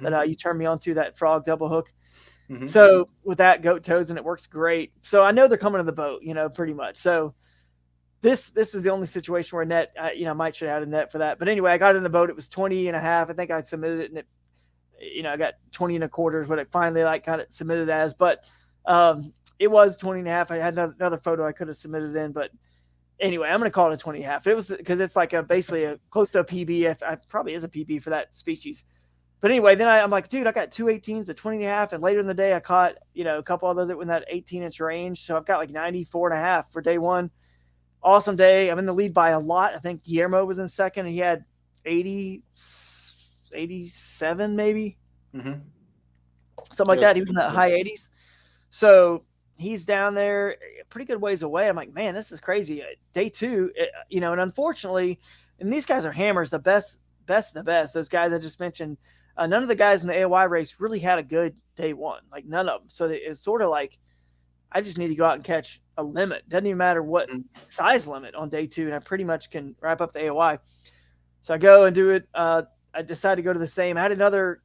that you turned me on to, that frog double hook. So with that, goat toes, and it works great. So I know they're coming to the boat, pretty much. So this was the only situation where a net, might should have had a net for that. But anyway, I got in the boat. It was 20 and a half. I think I submitted it, and it, I got 20 and a quarter is what it finally got it submitted as. But it was 20 and a half. I had another photo I could have submitted in, but anyway, I'm going to call it a 20 and a half. It was because it's like basically a close to a PB. If I probably is a PB for that species. But anyway, then I'm like, dude, I got 2 18s, a 20 and a half. And later in the day, I caught, a couple others that were in that 18-inch range. So I've got like 94 and a half for day one. Awesome day. I'm in the lead by a lot. I think Guillermo was in second. He had 80, 87 maybe. Something like that. He was in the high 80s. So he's down there a pretty good ways away. I'm like, man, this is crazy. Day two, and unfortunately, and these guys are hammers, the best of the best. Those guys I just mentioned, none of the guys in the AOY race really had a good day one, like none of them. So it's sort of like, I just need to go out and catch a limit. Doesn't even matter what size limit on day two, and I pretty much can wrap up the AOY. So I go and do it. I decided to go to the same. I had another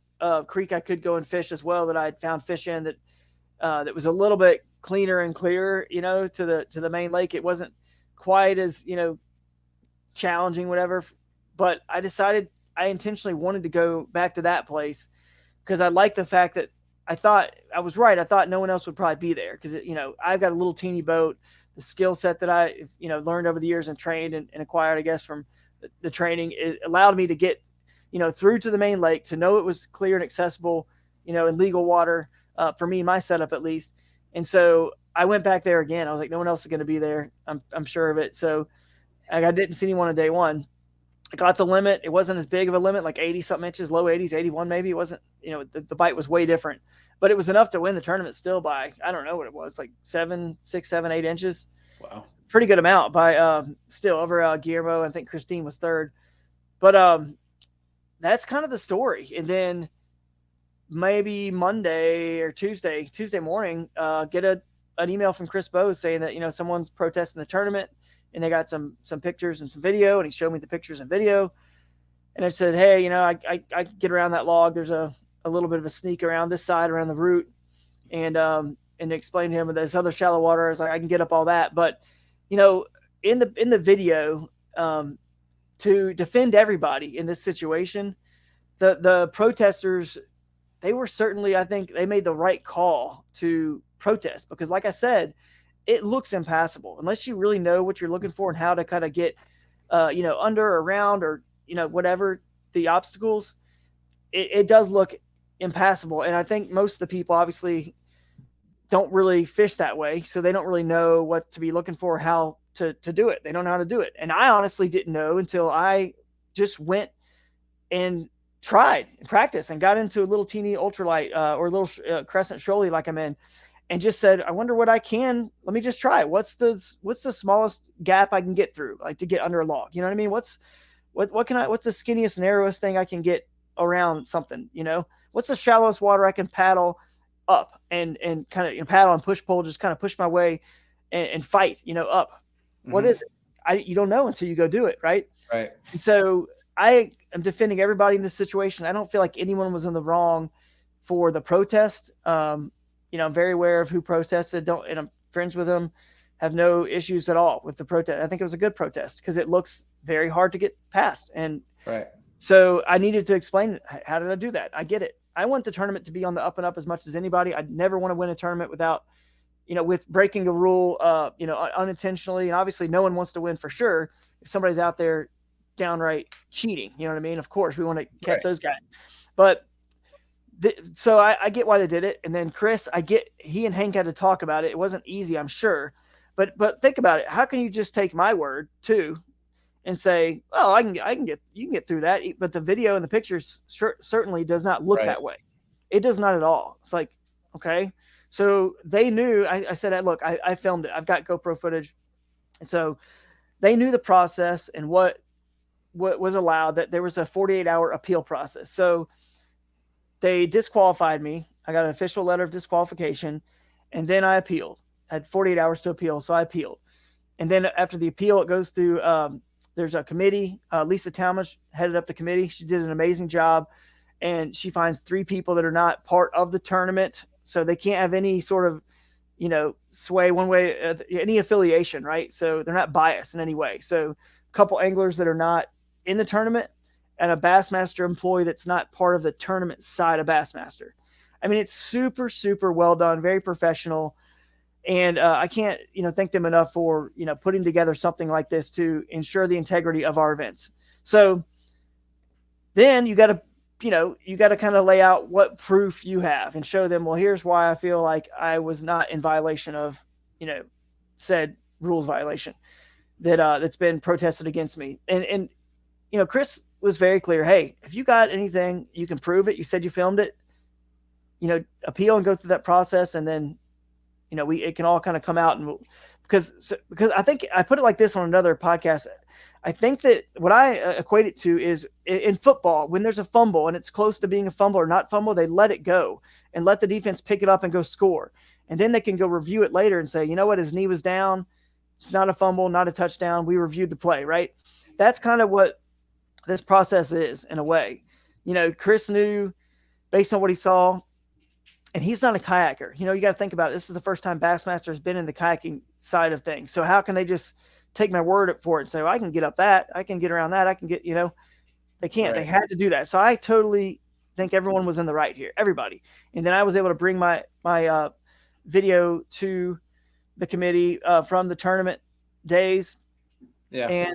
creek I could go and fish as well that I had found fish in that was a little bit cleaner and clearer, to the main lake. It wasn't quite as, challenging, whatever. But I decided I intentionally wanted to go back to that place because I like the fact that I thought I was right. I thought no one else would probably be there because, I've got a little teeny boat. The skill set that I, learned over the years and trained and acquired, I guess, from the training, it allowed me to get, through to the main lake, to know it was clear and accessible, in legal water, for me, my setup at least. And so I went back there again. I was like, no one else is going to be there. I'm sure of it. So I didn't see anyone on day one. I got the limit. It wasn't as big of a limit, like 80 something inches, low 80s, 81 maybe. It wasn't, the bite was way different, but it was enough to win the tournament still by, I don't know what it was, like 7, 6, 7, 8 inches. Wow. Pretty good amount by still over Guillermo. I think Christine was third. But that's kind of the story. And then maybe Monday or Tuesday morning, get an email from Chris Bowes saying that, someone's protesting the tournament, and they got some pictures and some video, and he showed me the pictures and video. And I said, hey, I get around that log. There's a little bit of a sneak around this side, around the root. And explained to him this other shallow water. I was like, I can get up all that. But, in the video, to defend everybody in this situation, the protesters, they were certainly, I think they made the right call to protest because, like I said, it looks impassable unless you really know what you're looking for and how to kind of get, under or around or, whatever the obstacles. It does look impassable. And I think most of the people obviously don't really fish that way. So they don't really know what to be looking for, how to do it. They don't know how to do it. And I honestly didn't know until I just went and tried and practiced and got into a little teeny ultralight or a little crescent shoaly like I'm in, and just said, I wonder what I can, let me just try. What's the smallest gap I can get through, like to get under a log? You know what I mean? What's the skinniest, narrowest thing I can get around something? What's the shallowest water I can paddle up and kind of paddle and push pole, just kind of push my way and fight, up. What is it? You don't know until you go do it. Right. Right. And so I am defending everybody in this situation. I don't feel like anyone was in the wrong for the protest. I'm very aware of who protested. And I'm friends with them. Have no issues at all with the protest. I think it was a good protest because it looks very hard to get past. And right. So I needed to explain, how did I do that? I get it. I want the tournament to be on the up and up as much as anybody. I'd never want to win a tournament without, with breaking a rule, unintentionally. And obviously no one wants to win for sure. If somebody's out there downright cheating, you know what I mean? Of course we want to catch those guys. But So I get why they did it. And then Chris, he and Hank had to talk about it. It wasn't easy, I'm sure. But think about it. How can you just take my word too and say, "Oh, you can get through that"? But the video and the pictures certainly does not look Right. that way. It does not at all. It's like, okay. So they knew. I said, "Look, I filmed it. I've got GoPro footage," and so they knew the process and what was allowed. That there was a 48-hour appeal process. So they disqualified me. I got an official letter of disqualification, and then I appealed. I had 48 hours to appeal, so I appealed. And then after the appeal, it goes through. There's a committee. Lisa Talmadge headed up the committee. She did an amazing job, and she finds 3 people that are not part of the tournament, so they can't have any sort of, sway one way, any affiliation, right? So they're not biased in any way. So a couple anglers that are not in the tournament, and a Bassmaster employee that's not part of the tournament side of Bassmaster. I mean, it's super, super well done, very professional. And I can't, thank them enough for, putting together something like this to ensure the integrity of our events. So then you got to kind of lay out what proof you have and show them, well, here's why I feel like I was not in violation of, said rules violation that's been protested against me. And Chris was very clear. Hey, if you got anything, you can prove it. You said you filmed it, appeal and go through that process. And then, it can all kind of come out. And because I think I put it like this on another podcast. I think that what I equate it to is in football, when there's a fumble and it's close to being a fumble or not fumble, they let it go and let the defense pick it up and go score. And then they can go review it later and say, you know what, his knee was down. It's not a fumble, not a touchdown. We reviewed the play, right? That's kind of what this process is in a way. Chris knew based on what he saw, and he's not a kayaker. You got to think about it. This is the first time Bassmaster has been in the kayaking side of things. So how can they just take my word for it and say, well, I can get up that, I can get around that, I can get, they can't. Right. They had to do that. So I totally think everyone was in the right here, everybody. And then I was able to bring my video to the committee from the tournament days. Yeah.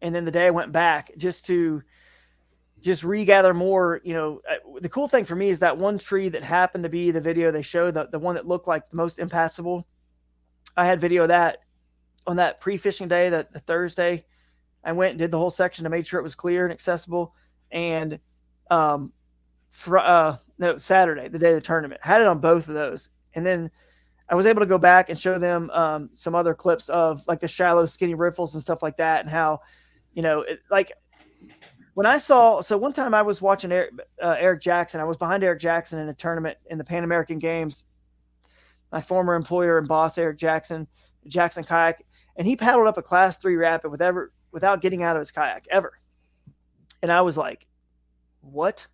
And then the day I went back just to regather more, the cool thing for me is that one tree that happened to be the video they showed, the one that looked like the most impassable. I had video of that on that pre-fishing day, the Thursday. I went and did the whole section to make sure it was clear and accessible. And Saturday, the day of the tournament, had it on both of those. And then I was able to go back and show them some other clips of like the shallow, skinny riffles and stuff like that, and how, when I saw, so one time I was watching Eric Jackson. I was behind Eric Jackson in a tournament in the Pan American Games. My former employer and boss, Eric Jackson Kayak, and he paddled up a Class 3 rapid without getting out of his kayak ever. And I was like, what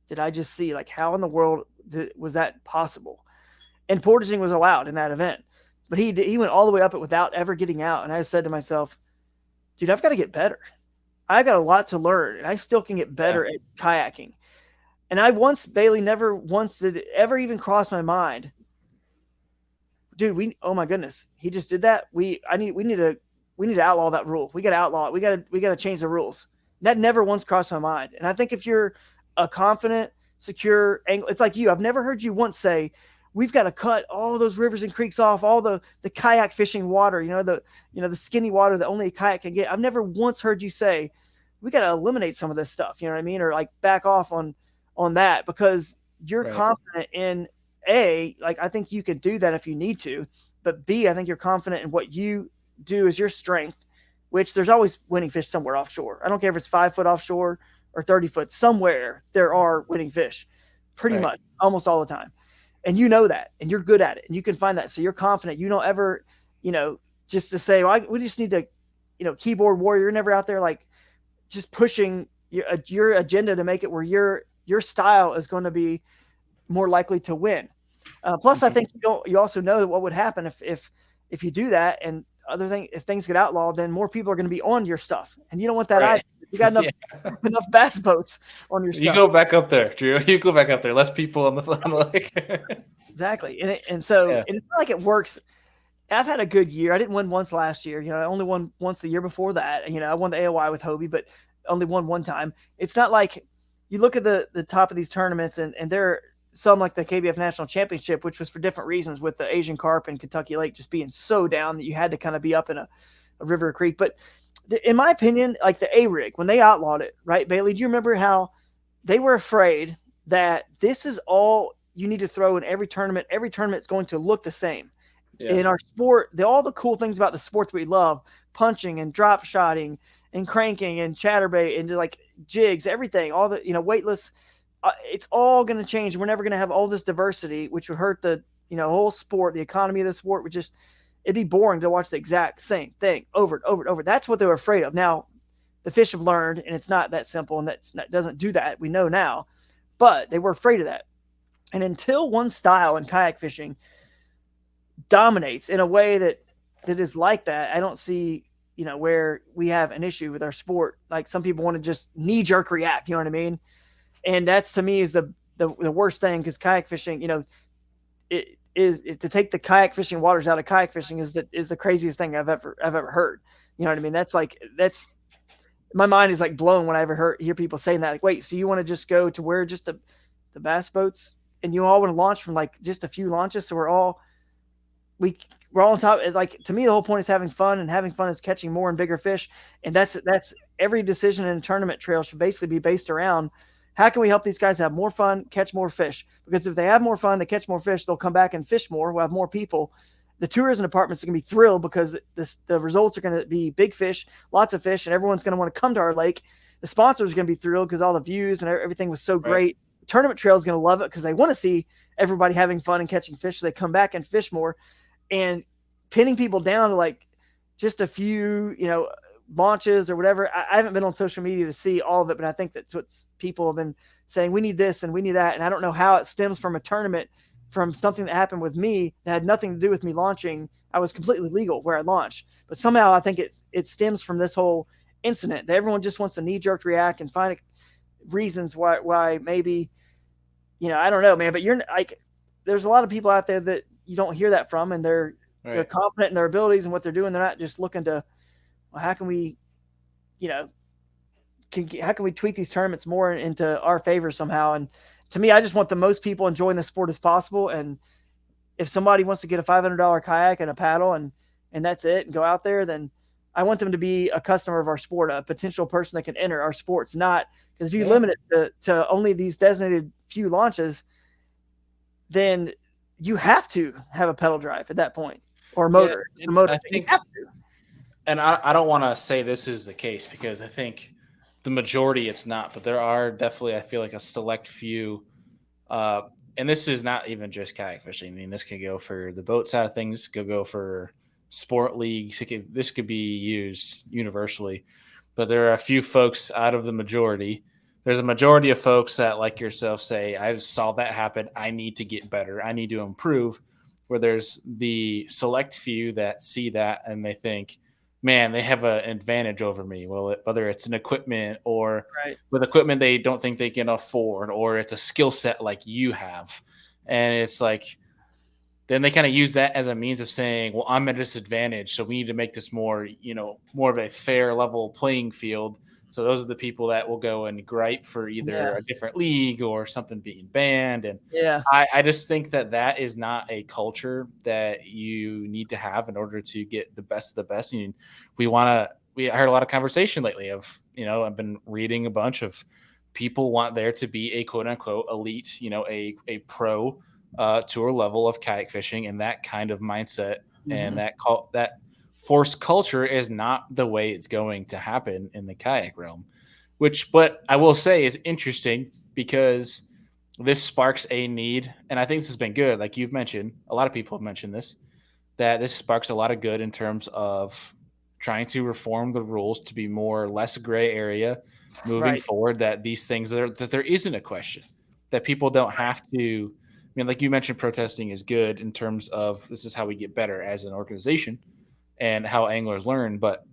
did I just see? Like, how in the world was that possible? And portaging was allowed in that event, but he went all the way up it without ever getting out. And I said to myself, dude, I've got to get better. I got a lot to learn, and I still can get better at kayaking. And Bailey, never once did it ever even cross my mind, dude, oh my goodness, he just did that. We need to outlaw that rule. We got to outlaw it. We got to change the rules. That never once crossed my mind. And I think if you're a confident, secure angler, it's like you. I've never heard you once say, we've got to cut all those rivers and creeks off, all the kayak fishing water, the skinny water that only a kayak can get. I've never once heard you say, we got to eliminate some of this stuff, you know what I mean? Or like back off on that, because you're confident in I think you can do that if you need to, but B, I think you're confident in what you do as your strength, which there's always winning fish somewhere offshore. I don't care if it's 5 foot offshore or 30 foot, somewhere there are winning fish pretty much almost all the time. And you know that, and you're good at it, and you can find that. So you're confident. You don't ever, just to say, well, we just need to, keyboard warrior. You're never out there like just pushing your agenda to make it where your style is going to be more likely to win. Plus, I think you also know that what would happen if you do that, and if things get outlawed, then more people are going to be on your stuff, and you don't want that either. You got enough bass boats on your stuff. You go back up there, Drew. You go back up there. Less people on the lake. Exactly. And so it's not like it works. I've had a good year. I didn't win once last year. I only won once the year before that. I won the AOI with Hobie, but only won one time. It's not like you look at the top of these tournaments, and there are some like the KBF National Championship, which was for different reasons, with the Asian carp and Kentucky Lake just being so down that you had to kind of be up in a river or creek. But in my opinion, like the A rig, when they outlawed it, right, Bailey? Do you remember how they were afraid that this is all you need to throw in every tournament? Every tournament's going to look the same. Yeah. In our sport, all the cool things about the sports we love, punching and drop shotting and cranking and chatterbait and like jigs, everything, all the weightless, it's all going to change. We're never going to have all this diversity, which would hurt the whole sport, the economy of the sport. Would just it'd be boring to watch the exact same thing over and over and over. That's what they were afraid of. Now the fish have learned, and it's not that simple, and that doesn't do that. We know now, but they were afraid of that. And until one style in kayak fishing dominates in a way that is like that, I don't see where we have an issue with our sport. Like some people want to just knee jerk react, you know what I mean? And that's, to me, is the worst thing, because kayak fishing, to take the kayak fishing waters out of kayak fishing is the craziest thing I've ever heard. You know what I mean? That's my mind is like blown when I ever hear people saying that. Like, wait, so you want to just go to where just the bass boats, and you all want to launch from like just a few launches, so we're all on top. Like, to me, the whole point is having fun, and having fun is catching more and bigger fish. And that's every decision in a tournament trail should basically be based around how can we help these guys have more fun, catch more fish? Because if they have more fun, they catch more fish, they'll come back and fish more. We'll have more people. The tourism departments are going to be thrilled because the results are going to be big fish, lots of fish, and everyone's going to want to come to our lake. The sponsors are going to be thrilled because all the views and everything was so great. Right. The tournament trail is going to love it because they want to see everybody having fun and catching fish, so they come back and fish more. And pinning people down to like just a few, launches or whatever. I haven't been on social media to see all of it, but I think that's what people have been saying. We need this and we need that. And I don't know how it stems from a tournament, from something that happened with me that had nothing to do with me launching. I was completely legal where I launched, but somehow I think it stems from this whole incident that everyone just wants to knee jerk react and find reasons why maybe, I don't know, man, but you're like, there's a lot of people out there that you don't hear that from, and they're confident in their abilities and what they're doing. They're not just looking to, well, how can we, how can we tweak these tournaments more into our favor somehow? And to me, I just want the most people enjoying the sport as possible. And if somebody wants to get a $500 kayak and a paddle and that's it, and go out there, then I want them to be a customer of our sport, a potential person that can enter our sports. Not because if you limit it to only these designated few launches, then you have to have a pedal drive at that point, or a motor. Yeah, I think, you have to. And I don't want to say this is the case, because I think the majority it's not, but there are definitely, I feel like, a select few. And this is not even just kayak fishing. I mean, this could go for the boat side of things, could go for sport leagues. This could be used universally, but there are a few folks out of the majority. There's a majority of folks that, like yourself, say, I just saw that happen. I need to get better. I need to improve. Where there's the select few that see that and they think, man, they have an advantage over me. Well, whether it's an equipment or with equipment they don't think they can afford, or it's a skill set like you have. And it's like, then they kind of use that as a means of saying, well, I'm at a disadvantage, so we need to make this more, more of a fair, level playing field. So those are the people that will go and gripe for either a different league or something being banned. And I just think that is not a culture that you need to have in order to get the best of the best. And I heard a lot of conversation lately of, I've been reading a bunch of people want there to be a quote unquote elite, a pro tour level of kayak fishing, and that kind of mindset and that forced culture is not the way it's going to happen in the kayak realm. But I will say is interesting, because this sparks a need, and I think this has been good. Like you've mentioned, a lot of people have mentioned this, that this sparks a lot of good in terms of trying to reform the rules to be less gray area moving forward, that these things that there isn't a question, that people don't have to. I mean, like you mentioned, protesting is good in terms of this is how we get better as an organization and how anglers learn. But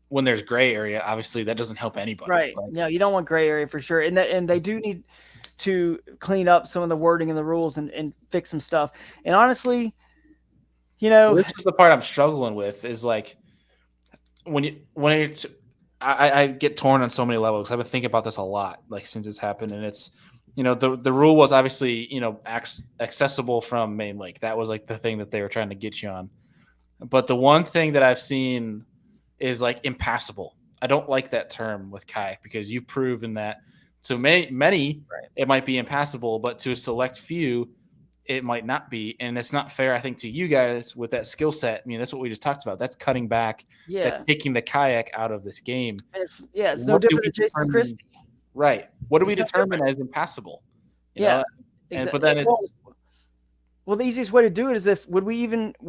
when there's gray area, obviously that doesn't help anybody. Right. No, you don't want gray area for sure. And they do need to clean up some of the wording in the rules and fix some stuff. And honestly, this is the part I'm struggling with, is like when it's I get torn on so many levels. I've been thinking about this a lot, like since it's happened, and it's the rule was obviously accessible from Main Lake. That was like the thing that they were trying to get you on. But the one thing that I've seen is like impassable. I don't like that term with kayak because you've proven that to many Right. it might be impassable, but to a select few it might not be, and it's not fair. I think to you guys with that skill set. I mean, that's what we just talked about. That's cutting back. That's Yeah. taking the kayak out of this game. And it's no What do different we than Jason determine? Christie. Right. What do we It's no determine different. as impassable? You Yeah. know, and but Exactly. then it's Well, the easiest way to do it is if would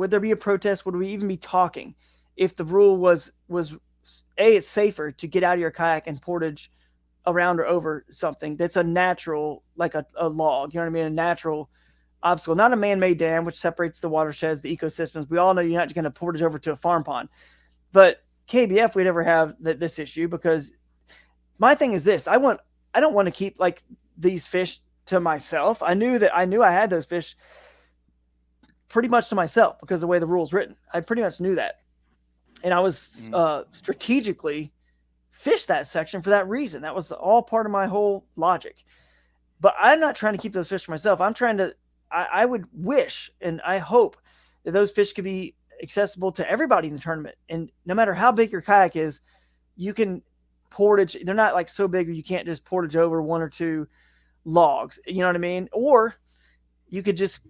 there be a protest? Would we even be talking if the rule was it's safer to get out of your kayak and portage around or over something that's a natural, like a log, you know what I mean, a natural obstacle, not a man-made dam which separates the watersheds, the ecosystems. We all know you're not going to portage over to a farm pond, but KBF we'd ever have this issue because my thing is this: I don't want to keep like these fish to myself. I knew I had those fish pretty much to myself because of the way the rule's written. I pretty much knew that, and I was strategically fished that section for that reason. That was all part of my whole logic. But I'm not trying to keep those fish for myself. I'm trying to. I would wish and I hope that those fish could be accessible to everybody in the tournament. And no matter how big your kayak is, you can portage. They're not like so big you can't just portage over one or two logs. You know what I mean? Or you could just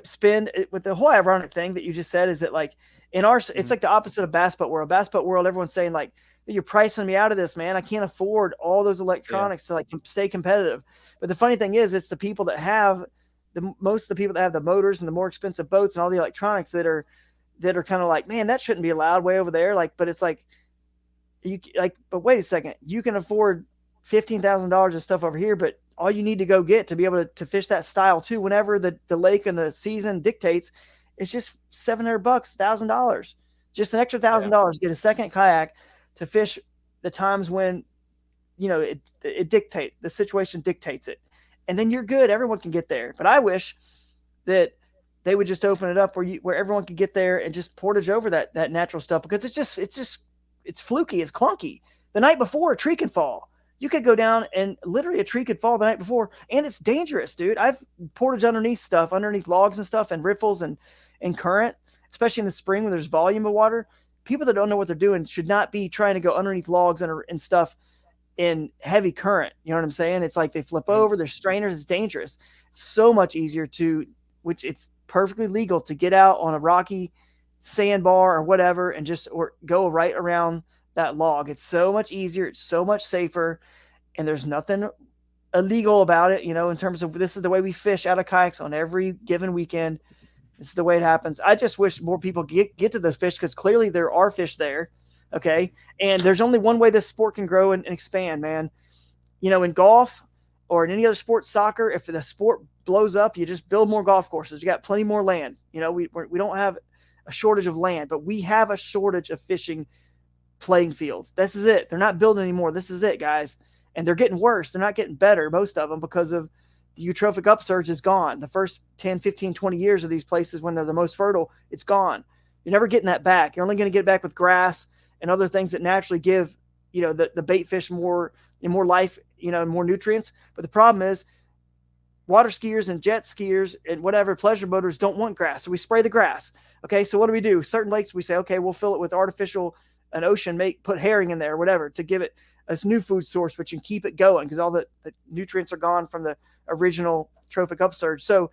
spend it with the whole ironic thing that you just said is that like in our it's like the opposite of bass boat world. Bass boat world, everyone's saying like you're pricing me out of this, man. I can't afford all those electronics to like stay competitive. But the funny thing is it's the people that have most of the people that have the motors and the more expensive boats and all the electronics that are kind of like, man, that shouldn't be allowed way over there. Like, but it's like you like, but wait a second, you can afford $15,000 of stuff over here, but all you need to go get to be able to fish that style too, whenever the lake and the season dictates, it's just $700, $1,000, just an extra $1,000, get a second kayak to fish the times when, it dictate the situation dictates it. And then you're good. Everyone can get there. But I wish that they would just open it up where everyone could get there and just portage over that natural stuff because it's fluky. It's clunky. The night before a tree can fall. You could go down and literally a tree could fall the night before, and it's dangerous, dude. I've portaged underneath logs and stuff and riffles and current, especially in the spring when there's volume of water. People that don't know what they're doing should not be trying to go underneath logs and stuff in heavy current. You know what I'm saying? It's like they flip over, there's strainers, it's dangerous. So much easier which it's perfectly legal to get out on a rocky sandbar or whatever and or go right around that log. It's so much easier, it's so much safer, and there's nothing illegal about it, in terms of this is the way we fish out of kayaks on every given weekend. This is the way it happens. I just wish more people get to those fish because clearly there are fish there. Okay. And there's only one way this sport can grow and expand, man. In golf or in any other sport, soccer, if the sport blows up, you just build more golf courses. You got plenty more land. We don't have a shortage of land, but we have a shortage of fishing playing fields. This is it. They're not building anymore. This is it, guys. And they're getting worse. They're not getting better, most of them, because of the eutrophic upsurge is gone. The first 10, 15, 20 years of these places when they're the most fertile, it's gone. You're never getting that back. You're only going to get it back with grass and other things that naturally give, the bait fish more life, more nutrients. But the problem is water skiers and jet skiers and whatever pleasure boaters don't want grass. So we spray the grass. Okay. So what do? Certain lakes, we say, okay, we'll fill it with an ocean, put herring in there or whatever to give it a new food source, which can keep it going because all the nutrients are gone from the original trophic upsurge. So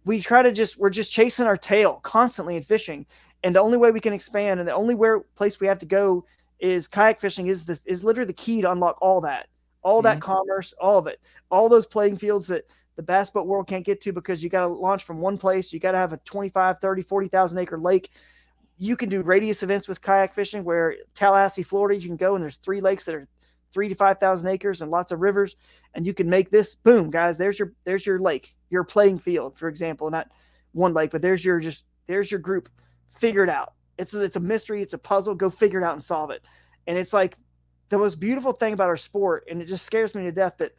we're just chasing our tail constantly in fishing. And the only way we can expand and the only place we have to go is kayak fishing is literally the key to unlock all that, that commerce, all of it, all those playing fields that the bass boat world can't get to because you got to launch from one place. You got to have a 25, 30, 40,000 acre lake. You can do radius events with kayak fishing where Tallahassee, Florida, you can go and there's 3 lakes that are 3,000 to 5,000 acres and lots of rivers. And you can make this boom, guys. There's your lake, your playing field, for example, not one lake, but there's your group. Figure it out. It's a mystery. It's a puzzle. Go figure it out and solve it. And it's like the most beautiful thing about our sport. And it just scares me to death that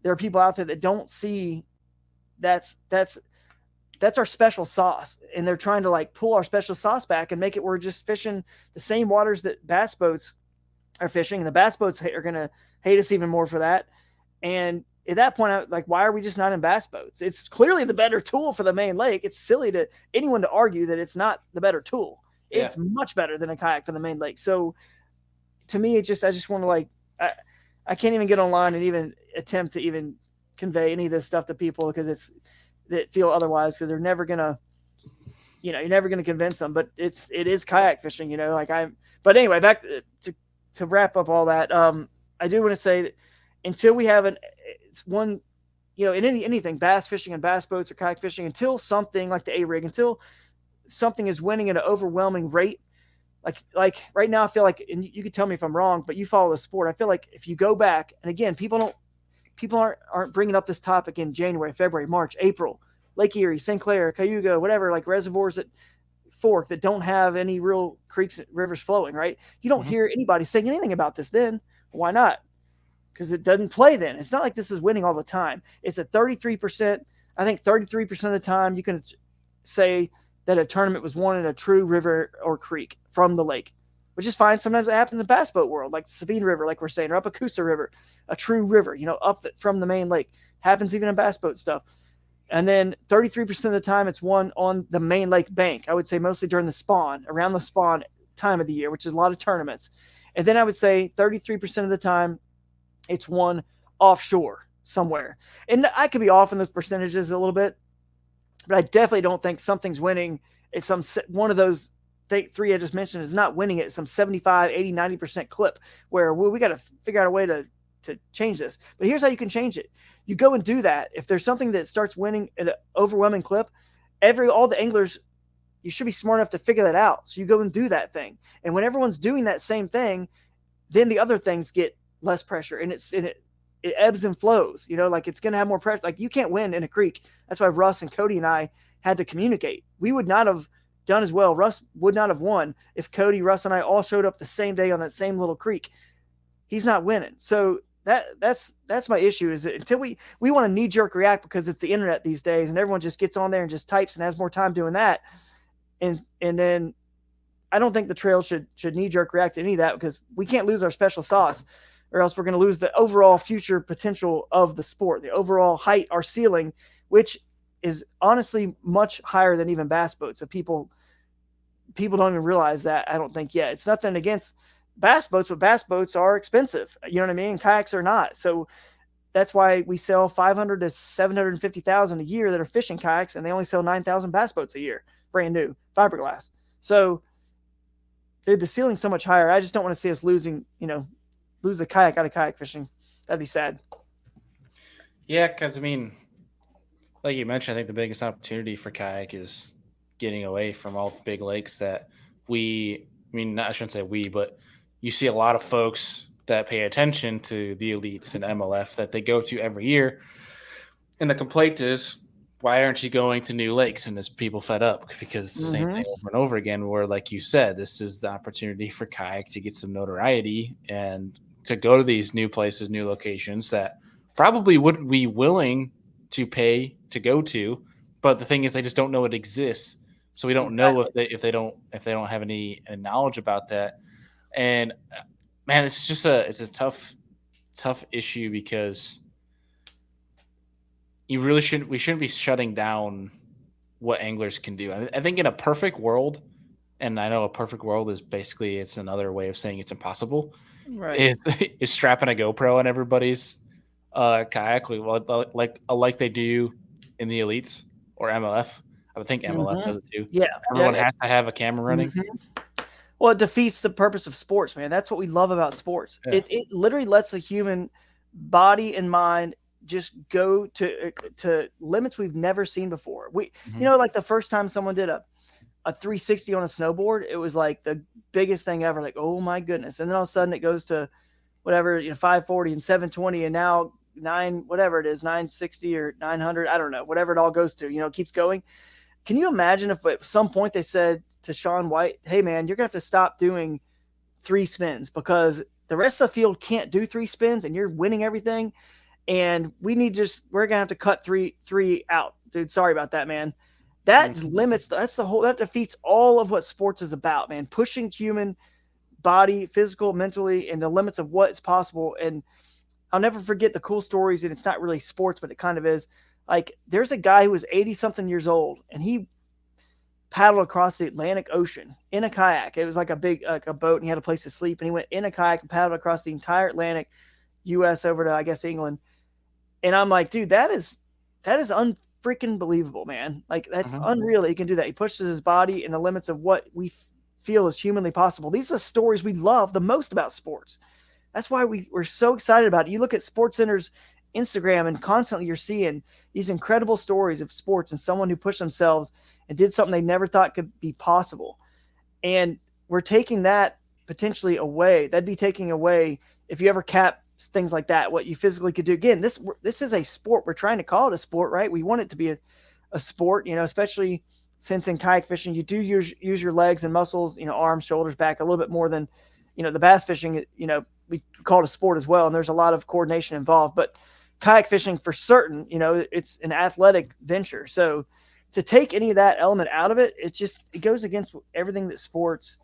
there are people out there that don't see that's our special sauce. And they're trying to like pull our special sauce back and make it, we're just fishing the same waters that bass boats are fishing, and the bass boats are going to hate us even more for that. And at that point, like, why are we just not in bass boats? It's clearly the better tool for the main lake. It's silly to anyone to argue that it's not the better tool. Yeah. It's much better than a kayak for the main lake. So to me, I just want to like, I can't even get online and even attempt to even convey any of this stuff to people because it's that feel otherwise, because they're never gonna, you're never gonna convince them. But it is kayak fishing, like but anyway, back to wrap up all that. I do want to say that until we have it's one, in anything, bass fishing and bass boats or kayak fishing, until something like the A-rig, until something is winning at an overwhelming rate, like right now, I feel like, and you could tell me if I'm wrong, but you follow the sport. I feel like if you go back, and again, people aren't bringing up this topic in January, February, March, April, Lake Erie, St. Clair, Cayuga, whatever, like reservoirs that fork that don't have any real creeks, rivers flowing, right? You don't hear anybody saying anything about this then. Why not? Because it doesn't play then. It's not like this is winning all the time. It's a 33%. I think 33% of the time you can say that a tournament was won in a true river or creek from the lake, which is fine. Sometimes it happens in bass boat world, like the Sabine River, like we're saying, or up a Coosa River, a true river, up from the main lake. Happens even in bass boat stuff. And then 33% of the time it's won on the main lake bank. I would say mostly during the spawn, around the spawn time of the year, which is a lot of tournaments. And then I would say 33% of the time it's won offshore somewhere. And I could be off in those percentages a little bit, but I definitely don't think something's winning. It's one of those three I just mentioned is not winning at some 75, 80, 90% clip where we got to figure out a way to change this. But here's how you can change it. You go and do that. If there's something that starts winning at an overwhelming clip, all the anglers, you should be smart enough to figure that out. So you go and do that thing. And when everyone's doing that same thing, then the other things get less pressure, and it ebbs and flows, like it's going to have more pressure. Like you can't win in a creek. That's why Russ and Cody and I had to communicate. We would not have done as well. Russ would not have won if Cody, Russ, and I all showed up the same day on that same little creek. He's not winning. So that's my issue, is that until we want to knee-jerk react because it's the internet these days and everyone just gets on there and just types and has more time doing that. And then I don't think the trail should knee-jerk react to any of that, because we can't lose our special sauce, or else we're going to lose the overall future potential of the sport, the overall height, our ceiling, which is honestly much higher than even bass boats. So people don't even realize that, I don't think yet. It's nothing against bass boats, but bass boats are expensive. You know what I mean? And kayaks are not. So that's why we sell 500 to 750,000 a year that are fishing kayaks, and they only sell 9,000 bass boats a year, brand new, fiberglass. So, dude, the ceiling's so much higher. I just don't want to see us lose the kayak out of kayak fishing. That'd be sad. Yeah, because I mean, like you mentioned, I think the biggest opportunity for kayak is getting away from all the big lakes that I shouldn't say we, but you see a lot of folks that pay attention to the elites and MLF that they go to every year. And the complaint is, why aren't you going to new lakes? And is people fed up because it's the same thing over and over again, where, like you said, this is the opportunity for kayak to get some notoriety and to go to these new places, new locations that probably wouldn't be willing to pay to go to. But the thing is, they just don't know it exists. So we don't know if they don't have any knowledge about that. And man, it's just it's a tough issue, because we shouldn't be shutting down what anglers can do. I think in a perfect world, and I know a perfect world is basically, it's another way of saying it's impossible, right? Is strapping a GoPro on everybody's kayak, like they do in the elites or MLF. I would think MLF does it too. Yeah, Everyone has to have a camera running. Well, it defeats the purpose of sports, man. That's what we love about sports. Yeah. It literally lets the human body and mind just go to limits we've never seen before. Like the first time someone did a 360 on a snowboard, it was like the biggest thing ever. Like, oh my goodness! And then all of a sudden it goes to whatever, 540 and 720, and now 960 or 900. I don't know, whatever it all goes to. It keeps going. Can you imagine if at some point they said to Shaun White, hey man, you're gonna have to stop doing 3 spins because the rest of the field can't do 3 spins and you're winning everything, and we're gonna have to cut three out, dude. Sorry about that, man. That defeats all of what sports is about, man. Pushing human body, physical, mentally, and the limits of what's possible. And I'll never forget the cool stories, and it's not really sports, but it kind of is. Like, there's a guy who was 80 something years old, and he paddled across the Atlantic Ocean in a kayak. It was like a big, like a boat, and he had a place to sleep. And he went in a kayak and paddled across the entire Atlantic, U.S. over to, I guess, England. And I'm like, dude, that is unfreaking believable, man. Like, that's unreal that he can do that. He pushes his body in the limits of what we feel is humanly possible. These are the stories we love the most about sports. That's why we're so excited about it. You look at SportsCenter's Instagram, and constantly you're seeing these incredible stories of sports and someone who pushed themselves and did something they never thought could be possible. And we're taking that potentially away. That'd be taking away, if you ever cap things like that, what you physically could do. Again, this is a sport. We're trying to call it a sport, right? We want it to be a sport, especially since in kayak fishing, you do use your legs and muscles, arms, shoulders, back a little bit more than, the bass fishing, we call it a sport as well. And there's a lot of coordination involved, but kayak fishing for certain, it's an athletic venture. So to take any of that element out of it, it goes against everything that sports,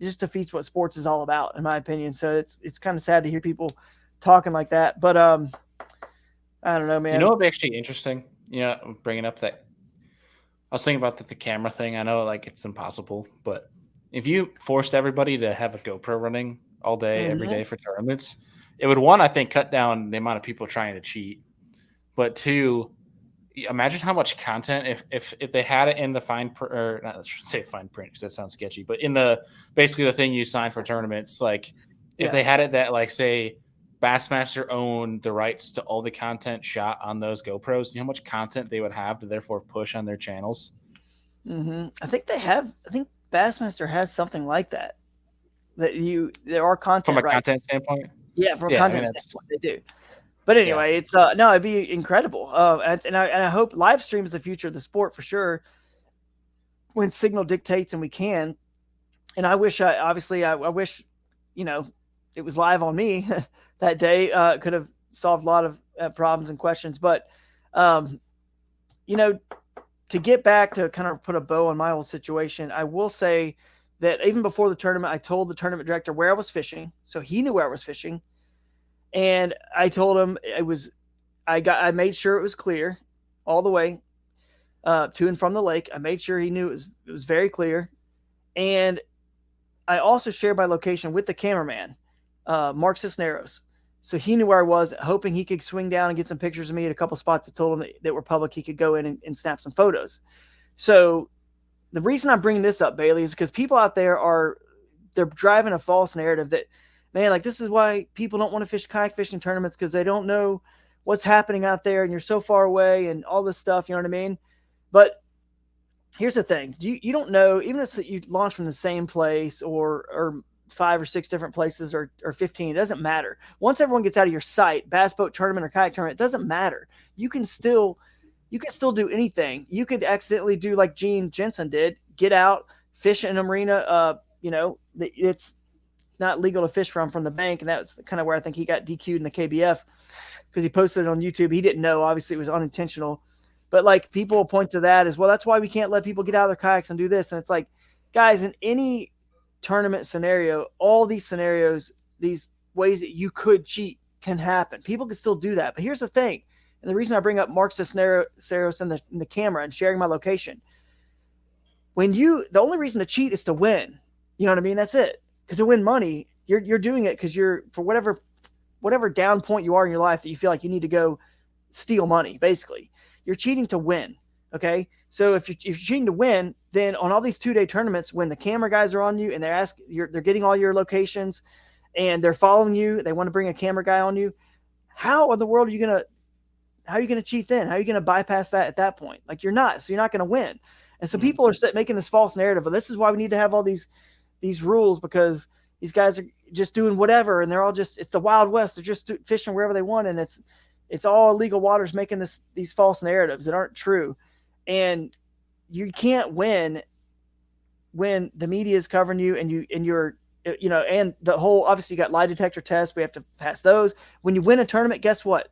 it just defeats what sports is all about, in my opinion. So it's kind of sad to hear people talking like that, but I don't know, man. It'd be actually interesting, bringing up that. I was thinking about the camera thing. I know, like, it's impossible, but if you forced everybody to have a GoPro running all day, every day for tournaments, it would, one, I think, cut down the amount of people trying to cheat. But two, imagine how much content if they had it in the fine print, or not, I shouldn't say fine print because that sounds sketchy, but in basically the thing you sign for tournaments, like if they had it that, like, say Bassmaster owned the rights to all the content shot on those GoPros, how much content they would have to therefore push on their channels. I think Bassmaster has something like that. There are content from a rights. Content standpoint. Yeah, from a content standpoint, they do. But anyway, it's no, it'd be incredible. And I hope live stream is the future of the sport for sure, when signal dictates and we can. And I wish, I wish, it was live on me that day. Could have solved a lot of problems and questions. But, to get back to kind of put a bow on my whole situation, I will say that even before the tournament, I told the tournament director where I was fishing. So he knew where I was fishing. And I told him I made sure it was clear all the way to and from the lake. I made sure he knew it was very clear. And I also shared my location with the cameraman, Mark Cisneros. So he knew where I was, hoping he could swing down and get some pictures of me at a couple spots that told him that were public. He could go in and snap some photos. So the reason I'm bringing this up, Bailey, is because people out there they're driving a false narrative that, man, like, this is why people don't want to fish kayak fishing tournaments, because they don't know what's happening out there and you're so far away and all this stuff. You know what I mean? But here's the thing. You don't know, even if you launch from the same place or 5 or 6 different places or 15, it doesn't matter. Once everyone gets out of your sight, bass boat tournament or kayak tournament, it doesn't matter. You can still do anything. You could accidentally do like Gene Jensen did, get out, fish in a marina. It's not legal to fish from the bank. And that's kind of where I think he got DQ'd in the KBF, because he posted it on YouTube. He didn't know, obviously it was unintentional, but like, people will point to that as well. That's why we can't let people get out of their kayaks and do this. And it's like, guys, in any tournament scenario, all these scenarios, these ways that you could cheat can happen. People can still do that. But here's the thing. And the reason I bring up Mark Cisneros in the camera and sharing my location, the only reason to cheat is to win. You know what I mean? That's it. Because to win money, you're doing it because you're, for whatever down point you are in your life that you feel like you need to go steal money, basically. You're cheating to win. Okay. So if you're cheating to win, then on all these 2-day tournaments, when the camera guys are on you and they're getting all your locations and they're following you, they want to bring a camera guy on you. How in the world are you going to cheat then? How are you going to bypass that at that point? Like, you're not, so you're not going to win. And so people are making this false narrative of, this is why we need to have all these rules, because these guys are just doing whatever. And they're all it's the Wild West. They're just fishing wherever they want. And it's all illegal waters, making these false narratives that aren't true. And you can't win when the media is covering you and you're, and the whole, obviously you got lie detector tests. We have to pass those. When you win a tournament, guess what?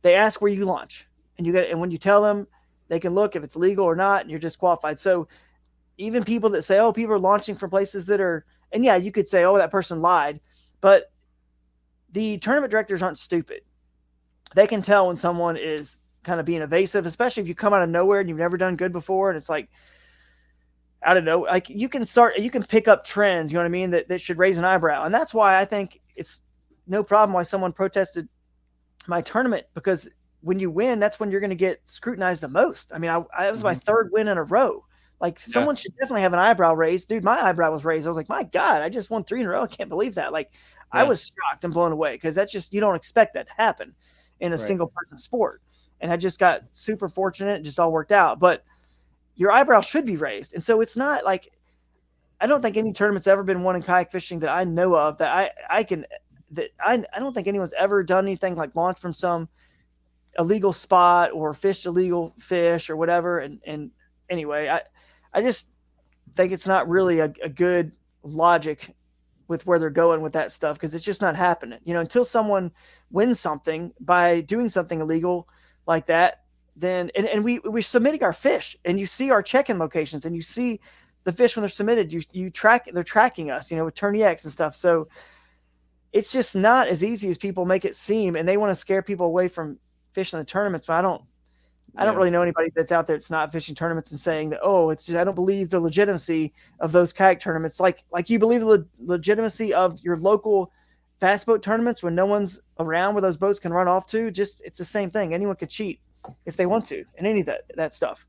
They ask where you launch, and when you tell them, they can look if it's legal or not, and you're disqualified. So even people that say, oh, people are launching from places that are, and yeah, you could say, oh, that person lied, but the tournament directors aren't stupid. They can tell when someone is kind of being evasive, especially if you come out of nowhere and you've never done good before. And it's like, I don't know, like you can pick up trends, you know what I mean, that should raise an eyebrow. And that's why I think it's no problem why someone protested my tournament, because when you win, that's when you're going to get scrutinized the most. I mean, I was my third win in a row. Like someone should definitely have an eyebrow raised. Dude, my eyebrow was raised. I was like, my God, I just won 3 in a row. I can't believe that. Like I was shocked and blown away, because that's just, you don't expect that to happen in a single person sport. And I just got super fortunate. It just all worked out. But your eyebrow should be raised. And so it's not like, I don't think any tournament's ever been won in kayak fishing that I know of that I don't think anyone's ever done anything like launch from some illegal spot or fished illegal fish or whatever. And anyway, I just think it's not really a good logic with where they're going with that stuff, because it's just not happening. You know, until someone wins something by doing something illegal like that, then and we're submitting our fish, and you see our check-in locations, and you see the fish when they're submitted. They're tracking us, you know, with TourneyX and stuff. So it's just not as easy as people make it seem, and they want to scare people away from fishing the tournaments. But I don't really know anybody that's out there that's not fishing tournaments and saying that, oh, it's just, I don't believe the legitimacy of those kayak tournaments. Like you believe the legitimacy of your local bass boat tournaments when no one's around where those boats can run off to. Just, it's the same thing. Anyone could cheat if they want to in any of that stuff.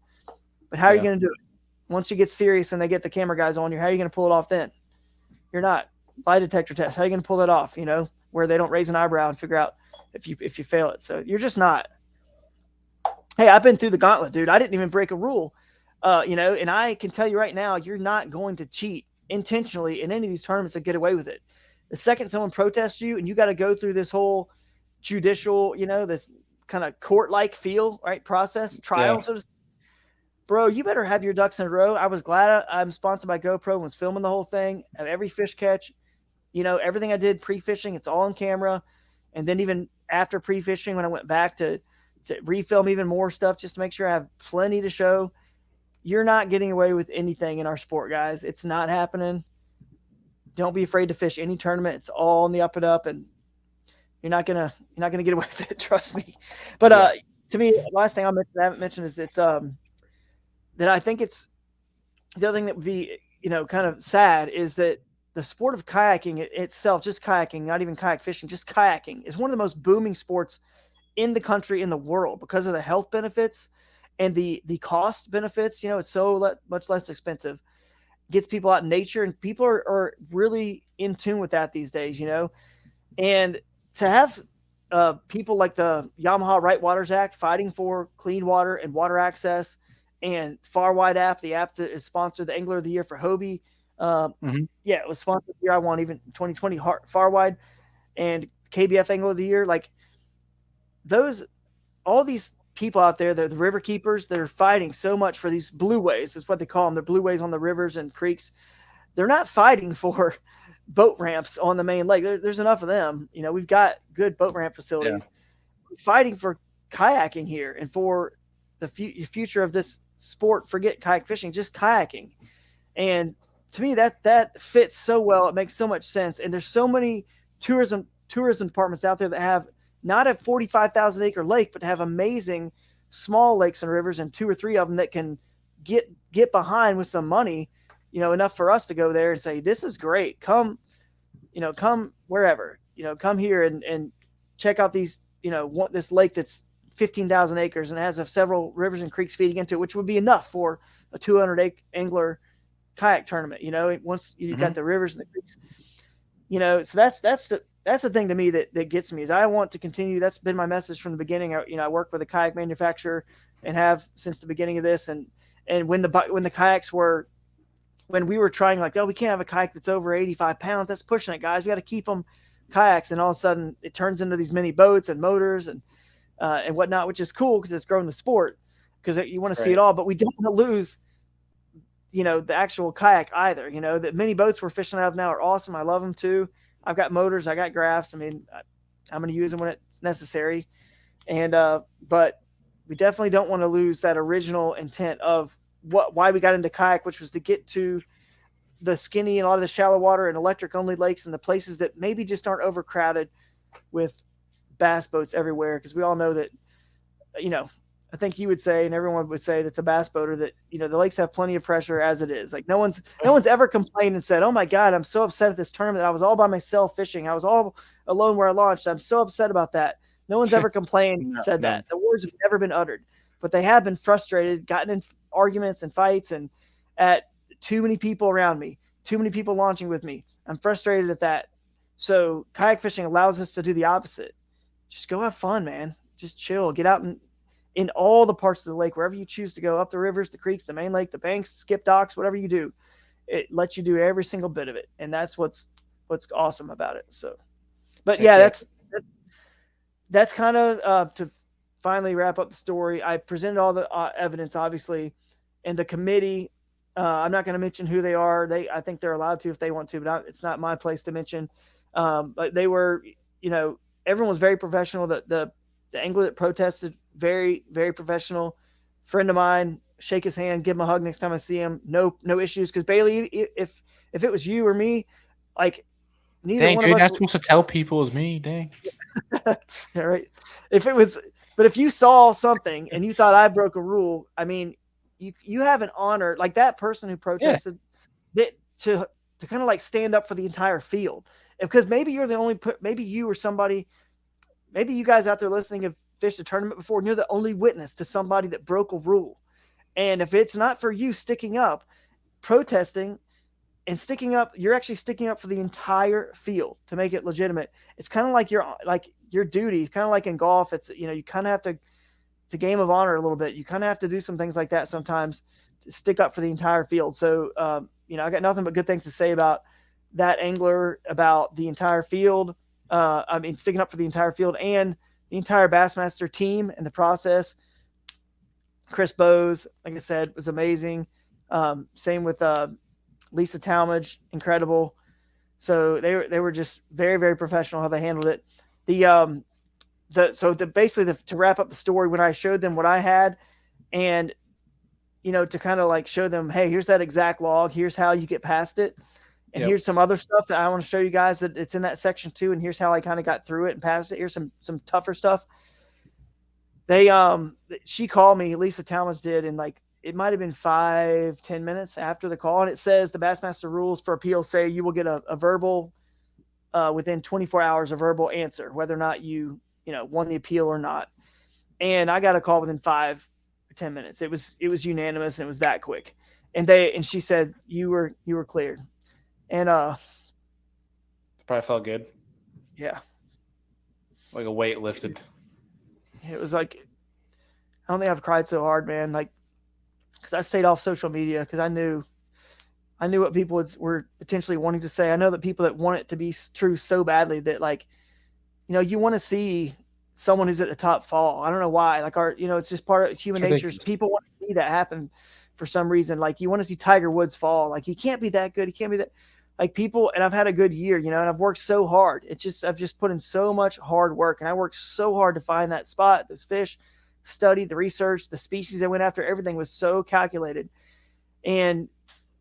But how are you going to do it? Once you get serious and they get the camera guys on you, how are you going to pull it off then? You're not. Lie detector test. How are you going to pull that off? You know, where they don't raise an eyebrow and figure out if you fail it. So you're just not. Hey, I've been through the gauntlet, dude. I didn't even break a rule, you know, and I can tell you right now, you're not going to cheat intentionally in any of these tournaments and get away with it. The second someone protests you and you got to go through this whole judicial, you know, this kind of court-like feel, right, process, trial, so to speak, bro, you better have your ducks in a row. I was glad I'm sponsored by GoPro and was filming the whole thing of every fish catch. You know, everything I did pre-fishing, it's all on camera. And then even after pre-fishing, when I went back to refilm even more stuff just to make sure I have plenty to show. You're not getting away with anything in our sport, guys. It's not happening. Don't be afraid to fish any tournament. It's all on the up and up, and you're not gonna get away with it. Trust me. But to me, the last thing I haven't mentioned is it's that I think it's the other thing that would be, you know, kind of sad is that the sport of kayaking itself, just kayaking, not even kayak fishing, just kayaking, is one of the most booming sports in the country, in the world, because of the health benefits and the cost benefits. You know, it's so much less expensive, gets people out in nature, and people are really in tune with that these days, you know. And to have people like the Yamaha Right Waters Act fighting for clean water and water access, and Far Wide app, the app that is sponsored the Angler of the Year for Hobie. Yeah, it was sponsored the year I won, even 2020 Far Wide, and KBF Angler of the Year. Like, all these people out there, they're the river keepers that are fighting so much for these blueways. That's what they call them. They're blueways on the rivers and creeks. They're not fighting for boat ramps on the main lake. There's enough of them. You know, we've got good boat ramp facilities. We're fighting for kayaking here and for the future of this sport. Forget kayak fishing, just kayaking. And to me, that fits so well. It makes so much sense. And there's so many tourism departments out there that have not a 45,000 acre lake, but have amazing small lakes and rivers, and 2 or 3 of them that can get behind with some money, you know, enough for us to go there and say, this is great. Come wherever, you know, come here and check out these, you know, this lake that's 15,000 acres and has several rivers and creeks feeding into it, which would be enough for a 200 angler kayak tournament. You know, once you've got the rivers and the creeks, you know, so that's the thing to me that gets me, is I want to continue. That's been my message from the beginning. I work with a kayak manufacturer and have since the beginning of this. And when the kayaks were, when we were trying, like, oh, we can't have a kayak that's over 85 pounds. That's pushing it, guys. We got to keep them kayaks. And all of a sudden it turns into these mini boats and motors and whatnot, which is cool because it's growing the sport, because you want to see it all, but we don't want to lose, you know, the actual kayak either. You know, the mini boats we're fishing out of now are awesome. I love them too. I've got motors, I got graphs. I mean, I'm going to use them when it's necessary. And, but we definitely don't want to lose that original intent of why we got into kayak, which was to get to the skinny and a lot of the shallow water and electric only lakes and the places that maybe just aren't overcrowded with bass boats everywhere. Because we all know that, I think you would say, and everyone would say that's a bass boater, that the lakes have plenty of pressure as it is. Like no one's ever complained and said, "Oh my God, I'm so upset at this tournament. I was all by myself fishing. I was all alone where I launched. I'm so upset about that." No one's ever complained and said that. The words have never been uttered, but they have been frustrated, gotten in arguments and fights, and at too many people around me, too many people launching with me. I'm frustrated at that. So kayak fishing allows us to do the opposite. Just go have fun, man. Just chill. Get out in all the parts of the lake, wherever you choose to go, up the rivers, the creeks, the main lake, the banks, skip docks, whatever you do, it lets you do every single bit of it. And that's what's awesome about it. So, but yeah, that's kind of to finally wrap up the story. I presented all the evidence, obviously, and the committee, I'm not going to mention who they are. I think they're allowed to if they want to, but it's not my place to mention. But they were, everyone was very professional. The angler that protested, very, very professional. Friend of mine, shake his hand, give him a hug next time I see him. No issues. Because Bailey, if it was you or me, like neither Dang, one dude, of you're us. not supposed to tell people it was me. Dang. Yeah, right. But if you saw something and you thought I broke a rule, I mean, you have an honor, like that person who protested, that to kind of like stand up for the entire field, because maybe you're the only, maybe you or somebody. Maybe you guys out there listening have fished a tournament before and you're the only witness to somebody that broke a rule. And if it's not for you sticking up, protesting and sticking up, you're actually sticking up for the entire field to make it legitimate. It's kind of like your duty, kind of like in golf. It's, you kind of have to, it's a game of honor a little bit. You kind of have to do some things like that sometimes to stick up for the entire field. So, I got nothing but good things to say about that angler, about the entire field. Sticking up for the entire field and the entire Bassmaster team and the process. Chris Bowes, like I said, was amazing. Same with Lisa Talmadge, incredible. So they were just very, very professional how they handled it. Basically to wrap up the story, when I showed them what I had, and to kind of like show them, hey, here's that exact log, here's how you get past it. And here's some other stuff that I want to show you guys that it's in that section too. And here's how I kind of got through it and passed it. Here's some tougher stuff. She called me, Lisa Talmadge did, and like it might have been 5-10 minutes after the call. And it says the Bassmaster rules for appeal say you will get a verbal within 24 hours, a verbal answer, whether or not you won the appeal or not. And I got a call within 5 or 10 minutes. It was unanimous and it was that quick. And she said, you were cleared. And probably felt good. Yeah. Like a weight lifted. It was like, I don't think I've cried so hard, man. Like, because I stayed off social media because I knew what people were potentially wanting to say. I know that people that want it to be true so badly that, like, you want to see someone who's at the top fall. I don't know why. Like it's just part of human nature. People want to see that happen for some reason. Like you want to see Tiger Woods fall. Like he can't be that good. He can't be that. Like people, and I've had a good year, and I've worked so hard. I've just put in so much hard work, and I worked so hard to find that spot, those fish, study, the research, the species I went after. Everything was so calculated. And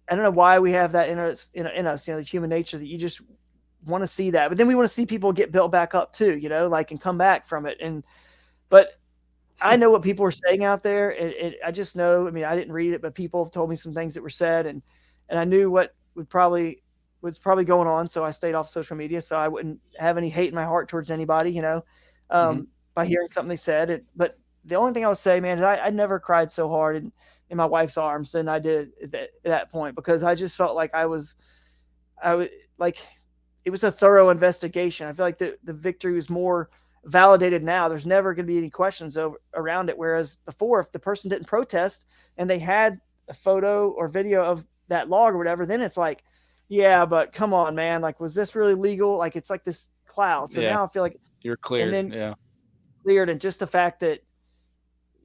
I don't know why we have that in us, the human nature that you just want to see that. But then we want to see people get built back up too, and come back from it. But I know what people are saying out there. I just know, I didn't read it, but people have told me some things that were said, and I knew what was probably going on. So I stayed off social media so I wouldn't have any hate in my heart towards anybody, by hearing something they said. But the only thing I would say, man, is I never cried so hard in my wife's arms than I did at that point, because I just felt like I would like, it was a thorough investigation. I feel like the victory was more validated now. There's never going to be any questions around it. Whereas before, if the person didn't protest and they had a photo or video of that log or whatever, then it's like, yeah, but come on, man. Like, was this really legal? Like, it's like this cloud. So now I feel like you're cleared. And then cleared. And just the fact that,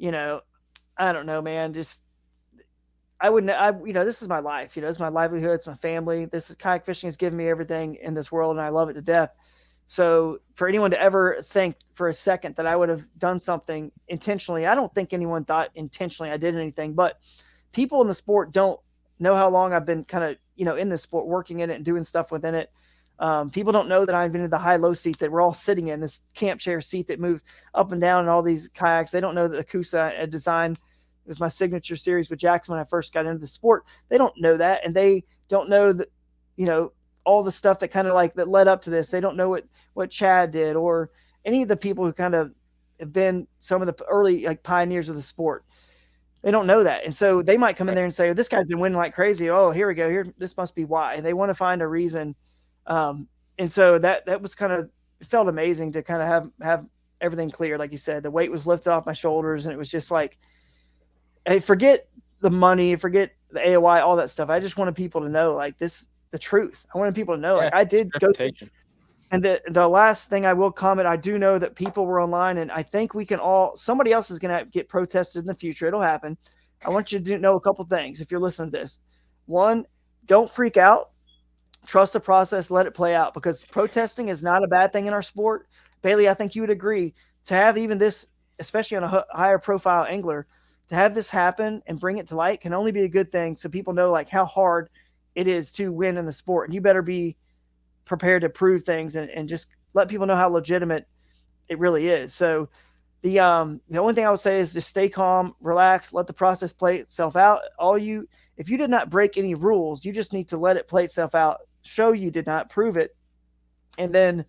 I don't know, man, just, this is my life, it's my livelihood. It's my family. Kayak fishing has given me everything in this world, and I love it to death. So for anyone to ever think for a second that I would have done something intentionally, I don't think anyone thought intentionally I did anything, but people in the sport don't know how long I've been kind of, in this sport, working in it and doing stuff within it. People don't know that I invented the high-low seat that we're all sitting in, this camp chair seat that moves up and down in all these kayaks. They don't know that Akusa I designed. It was my signature series with Jackson when I first got into the sport. They don't know that, and they don't know that, all the stuff that kind of like that led up to this. They don't know what Chad did or any of the people who kind of have been some of the early like pioneers of the sport. They don't know that. And so they might come in there and say, oh, this guy's been winning like crazy. Oh, here we go. Here, this must be why. And they want to find a reason. And so that was kind of, it felt amazing to kind of have everything clear. Like you said, the weight was lifted off my shoulders, and it was just like, hey, forget the money, forget the AOI, all that stuff. I just wanted people to know like this, the truth. I wanted people to know, like I did go through. And the last thing I will comment, I do know that people were online, and I think we can somebody else is going to get protested in the future. It'll happen. I want you to know a couple things if you're listening to this. One, don't freak out. Trust the process. Let it play out, because protesting is not a bad thing in our sport. Bailey, I think you would agree, to have even this, especially on a higher profile angler, to have this happen and bring it to light can only be a good thing, so people know like how hard it is to win in the sport. And you better be prepared to prove things and just let people know how legitimate it really is. So the only thing I would say is just stay calm, relax, let the process play itself out. If you did not break any rules, you just need to let it play itself out, show you did not, prove it, and then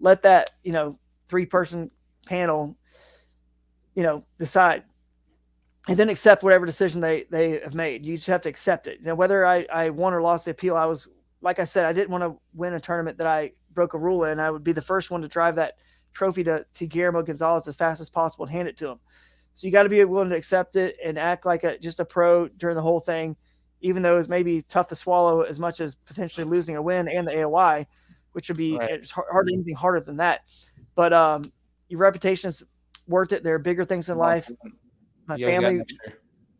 let that, 3-person panel, decide, and then accept whatever decision they have made. You just have to accept it. Whether I won or lost the appeal, like I said, I didn't want to win a tournament that I broke a rule in. I would be the first one to drive that trophy to Guillermo Gonzalez as fast as possible and hand it to him. So you got to be willing to accept it and act like just a pro during the whole thing, even though it's maybe tough to swallow as much as potentially losing a win and the AOI, which would be It's hardly anything harder than that. But your reputation is worth it. There are bigger things in life. My family,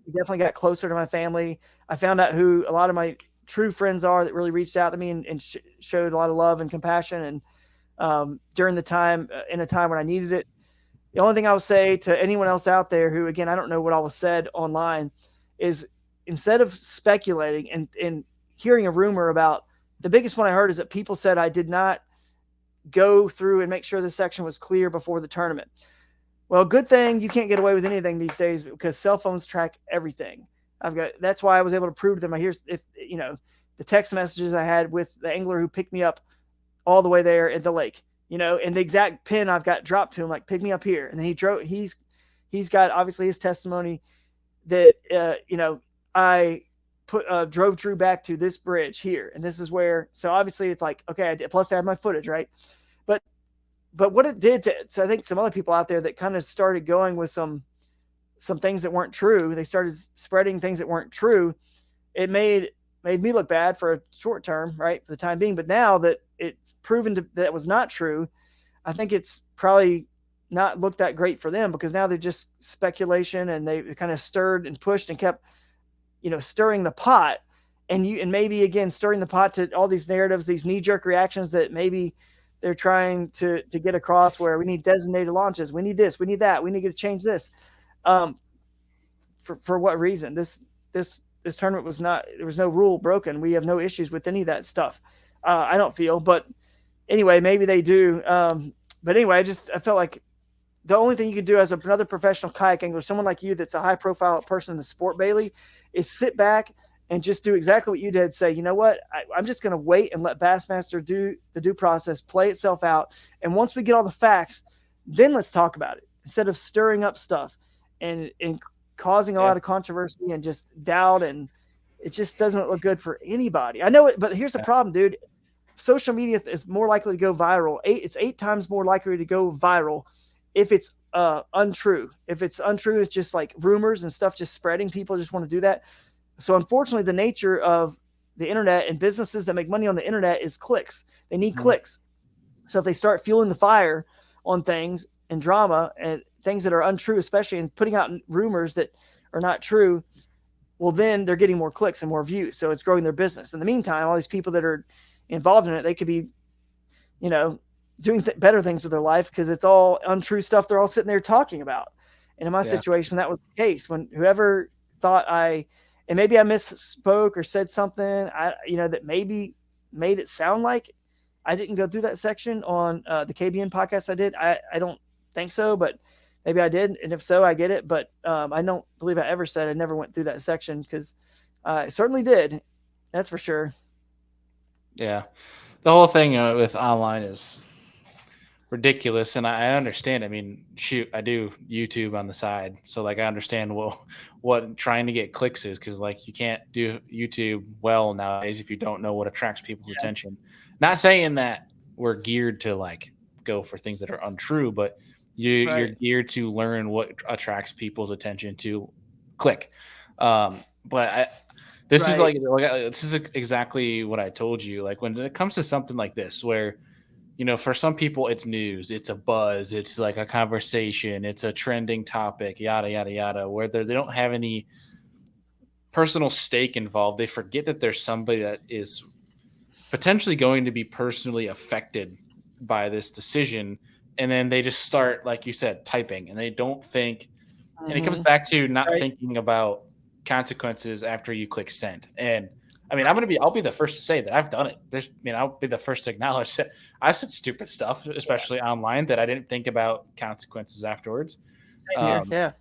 definitely got closer to my family. I found out who a lot of my true friends are that really reached out to me and showed a lot of love and compassion. And during the time, in a time when I needed it. The only thing I will say to anyone else out there who, again, I don't know what all was said online, is instead of speculating and hearing a rumor about, the biggest one I heard is that people said I did not go through and make sure the section was clear before the tournament. Well, good thing you can't get away with anything these days, because cell phones track everything. That's why I was able to prove to them. The text messages I had with the angler who picked me up all the way there at the lake, and the exact pin I've got dropped to him, like, pick me up here. And then he drove, he's got obviously his testimony that, I drove Drew back to this bridge here. And this is where, so obviously it's like, okay, plus I have my footage, right? But what it did to I think some other people out there that kind of started going with some things that weren't true, they started spreading things that weren't true. It made me look bad for a short term, right, for the time being. But now that it's proven that it was not true, I think it's probably not looked that great for them, because now they're just speculation, and they kind of stirred and pushed and kept, stirring the pot, and maybe again stirring the pot to all these narratives, these knee-jerk reactions that maybe they're trying to get across, where we need designated launches, we need this, we need that, we need to change this. For what reason? This tournament was not, there was no rule broken. We have no issues with any of that stuff. I don't feel, but anyway, maybe they do. But anyway, I felt like the only thing you can do as another professional kayak angler, someone like you that's a high profile person in the sport, Bailey, is sit back and just do exactly what you did. Say, you know what, I'm just going to wait and let Bassmaster do the due process, play itself out. And once we get all the facts, then let's talk about it, instead of stirring up stuff and causing a lot of controversy and just doubt. And it just doesn't look good for anybody. I know it, but here's the problem, dude. Social media is more likely to go viral. It's 8 times more likely to go viral if it's untrue. If it's untrue, it's just like rumors and stuff just spreading. People just want to do that. So unfortunately, the nature of the internet and businesses that make money on the internet is clicks. They need clicks. So if they start fueling the fire on things and drama and things that are untrue, especially, and putting out rumors that are not true, well, then they're getting more clicks and more views. So it's growing their business. In the meantime, all these people that are involved in it, they could be, doing better things with their life, because it's all untrue stuff they're all sitting there talking about. And in my situation, that was the case. When whoever thought I and maybe I misspoke or said something that maybe made it sound like I didn't go through that section on the KBN podcast I did. I don't think so, but maybe I did, and if so, I get it. But I don't believe I ever said I never went through that section, because I certainly did. That's for sure. Yeah. The whole thing with online is ridiculous, and I understand. I mean, shoot, I do YouTube on the side, so like I understand what trying to get clicks is, because like you can't do YouTube well nowadays if you don't know what attracts people's Yeah. attention. Not saying that we're geared to like go for things that are untrue, but you're Right. geared to learn what attracts people's attention to click. But this is Right. this is exactly what I told you. Like when it comes to something like this, where for some people it's news, it's a buzz, it's like a conversation, it's a trending topic, yada yada yada, where they don't have any personal stake involved. They forget that there's somebody that is potentially going to be personally affected by this decision, and then they just start, like you said, typing, and they don't think. And it comes Hmm. back to not Right. thinking about consequences after you click send. And I mean, Right. I'll be the first to say that I've done it. I'll be the first to acknowledge that I've said stupid stuff, Yeah. especially online, that I didn't think about consequences afterwards, Same here. um, Yeah.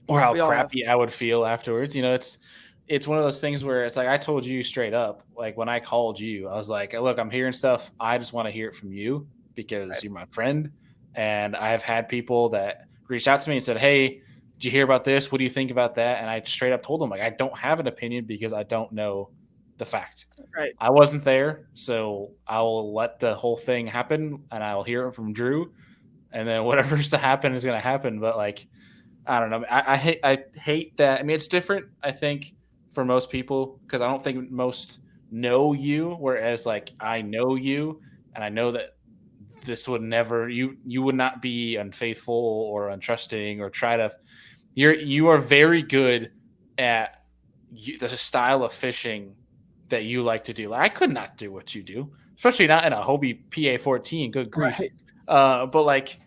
or how We all have. crappy I would feel afterwards. It's one of those things where it's like I told you straight up, like when I called you, I was like, look, I'm hearing stuff. I just want to hear it from you because Right. you're my friend. And I've had people that reached out to me and said, hey, did you hear about this? What do you think about that? And I straight up told them, like, I don't have an opinion because I don't know the fact. Right. I wasn't there, so I'll let the whole thing happen and I'll hear it from Drew. And then whatever's to happen is going to happen. But like, I don't know. I hate that. I mean, it's different, I think, for most people, because I don't think most know you, whereas like I know you, and I know that this would never, you would not be unfaithful or untrusting or try to. You are very good at the style of fishing that you like to do. Like, I could not do what you do, especially not in a Hobie PA-14. Good grief. Right. But like,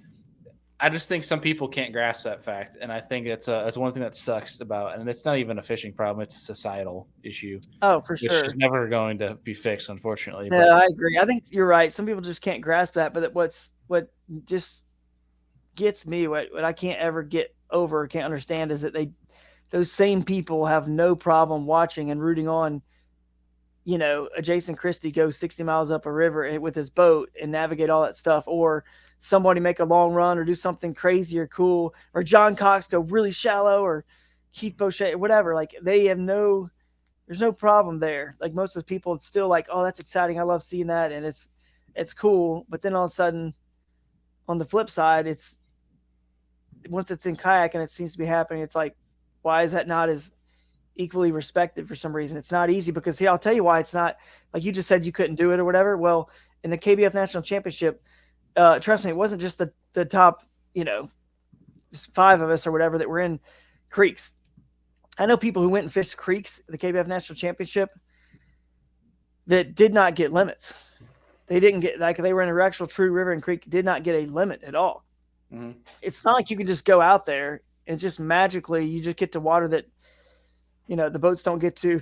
I just think some people can't grasp that fact, and I think it's one thing that sucks about, and it's not even a fishing problem; it's a societal issue, Oh, for which is sure. never going to be fixed, unfortunately. Yeah, But I agree. I think you're right. Some people just can't grasp that. But what just gets me, what I can't ever get over, can't understand, is that those same people have no problem watching and rooting on, a Jason Christie go 60 miles up a river with his boat and navigate all that stuff, or somebody make a long run or do something crazy or cool, or John Cox go really shallow, or Keith Boucher, whatever. Like, there's no problem there. Like, most of the people, it's still like, oh, that's exciting. I love seeing that, and it's cool. But then all of a sudden, on the flip side, it's once it's in kayak and it seems to be happening, it's like, why is that not as equally respected for some reason? It's not easy, because here, I'll tell you why it's not. Like you just said, you couldn't do it or whatever. Well, in the KBF National Championship, trust me, it wasn't just the top, 5 of us or whatever that were in creeks. I know people who went and fished creeks at the KBF National Championship that did not get limits. They didn't get, like, they were in a actual true river and creek, did not get a limit at all. mm-hmm. It's not like you can just go out there and just magically you just get to water that the boats don't get to,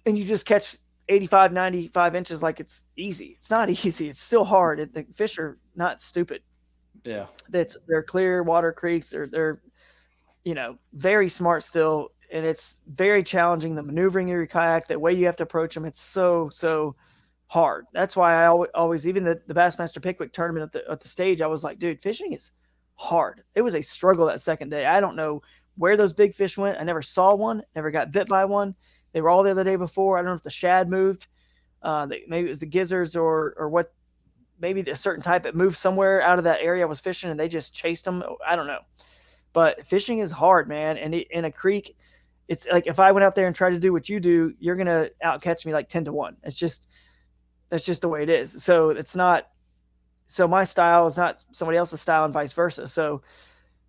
and you just catch 85, 95 inches like it's easy. It's not easy. It's still hard. The fish are not stupid. Yeah, They're clear water creeks. They're very smart still, and it's very challenging. The maneuvering of your kayak, the way you have to approach them, it's so hard. That's why I always, even the Bassmaster Pickwick tournament at the stage, I was like, dude, fishing is hard. It was a struggle that second day. I don't know where those big fish went. I never saw one, never got bit by one. They were all there the day before. I don't know if the shad moved. Maybe it was the gizzards or what. Maybe a certain type that moved somewhere out of that area I was fishing, and they just chased them. I don't know. But fishing is hard, man. And in a creek, it's like if I went out there and tried to do what you do, you're gonna outcatch me like 10-1. That's just the way it is. So it's not. So my style is not somebody else's style, and vice versa. So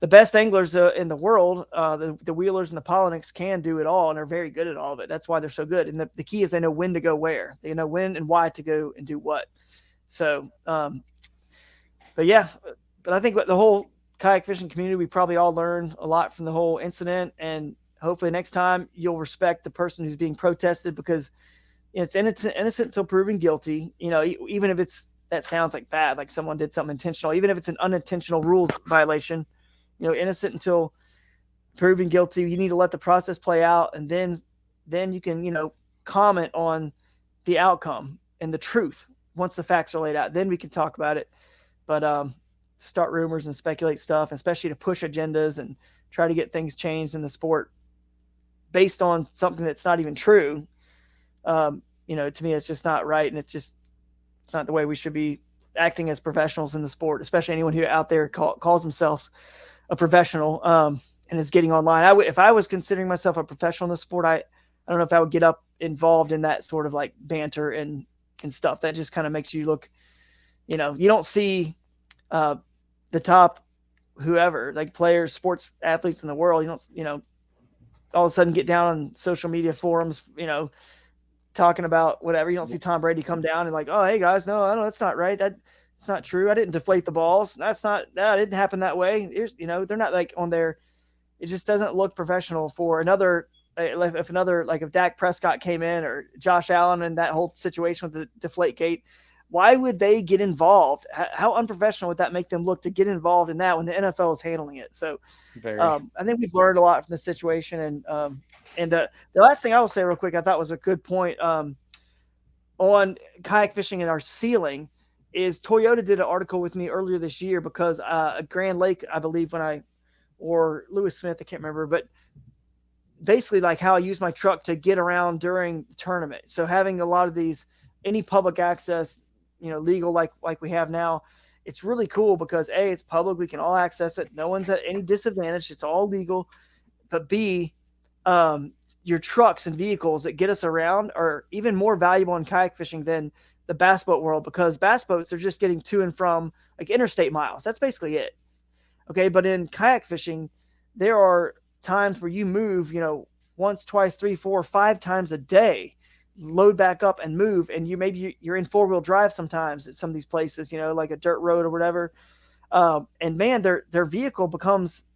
the best anglers in the world, the Wheelers and the Poliniks, can do it all and are very good at all of it. That's why they're so good. And the key is they know when to go where. They know when and why to go and do what. So, but yeah, but I think the whole kayak fishing community, we probably all learned a lot from the whole incident, and hopefully next time you'll respect the person who's being protested, because it's innocent until proven guilty. Even if it's that sounds like bad, like someone did something intentional, even if it's an unintentional rules violation, innocent until proven guilty. You need to let the process play out, and then you can comment on the outcome and the truth. Once the facts are laid out, then we can talk about it. But start rumors and speculate stuff, especially to push agendas and try to get things changed in the sport based on something that's not even true. To me, it's just not right, and it's not the way we should be acting as professionals in the sport, especially anyone who out there calls themselves a professional and is getting online. If I was considering myself a professional in the sport, I don't know if I would get up involved in that sort of like banter and stuff. That just kind of makes you look, you don't see the top whoever, like players, sports athletes in the world. You don't, all of a sudden get down on social media forums, talking about whatever. You don't see Tom Brady come down and like, oh, hey guys, no, I don't, that's not right. It's not true. I didn't deflate the balls. That didn't happen that way. They're not like on there. It just doesn't look professional for another. If Dak Prescott came in, or Josh Allen, and that whole situation with the Deflate Gate, why would they get involved? How unprofessional would that make them look to get involved in that when the NFL is handling it? So I think we've learned a lot from the situation. And the last thing I will say real quick, I thought was a good point on kayak fishing and our ceiling, is Toyota did an article with me earlier this year because Grand Lake, I believe, or Lewis Smith, I can't remember, but basically like how I use my truck to get around during the tournament. So having a lot of these, any public access, legal like we have now, it's really cool because A, it's public, we can all access it. No one's at any disadvantage. It's all legal. But B, your trucks and vehicles that get us around are even more valuable in kayak fishing than the bass boat world, because bass boats are just getting to and from like interstate miles. That's basically it. Okay. But in kayak fishing, there are times where you move, once, twice, 3, 4, 5 times a day, load back up and move. And you're in 4-wheel drive sometimes at some of these places, like a dirt road or whatever. And man, their vehicle becomes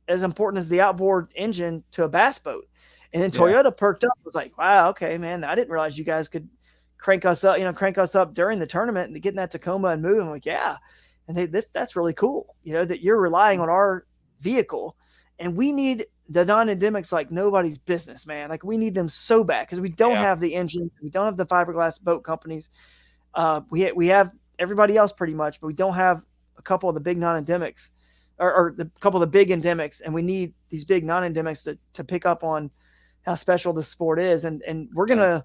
as important as the outboard engine to a bass boat. And then Toyota perked up, was like, wow, okay, man, I didn't realize you guys could crank us up during the tournament and get in that Tacoma and move. I'm like, yeah. And that's really cool, that you're relying on our vehicle. And we need the non-endemics like nobody's business, man. Like we need them so bad because we don't have the engines, we don't have the fiberglass boat companies. We have everybody else pretty much, but we don't have a couple of the big non-endemics, or the couple of the big endemics, and we need these big non-endemics to pick up on how special this sport is, and we're gonna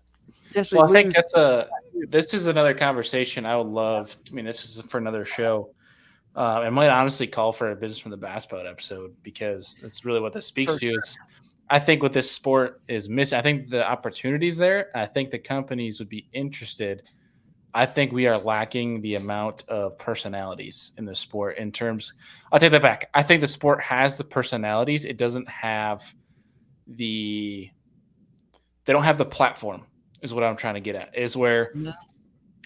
potentially lose. I think this is another conversation I would love. I mean, this is for another show. It might honestly call for a Business from the Bass Boat episode, because that's really what this speaks to. Is I think what this sport is missing. I think the opportunities there. I think the companies would be interested. I think we are lacking the amount of personalities in the sport. I'll take that back. I think the sport has the personalities. It doesn't have they don't have the platform, is what I'm trying to get at, is where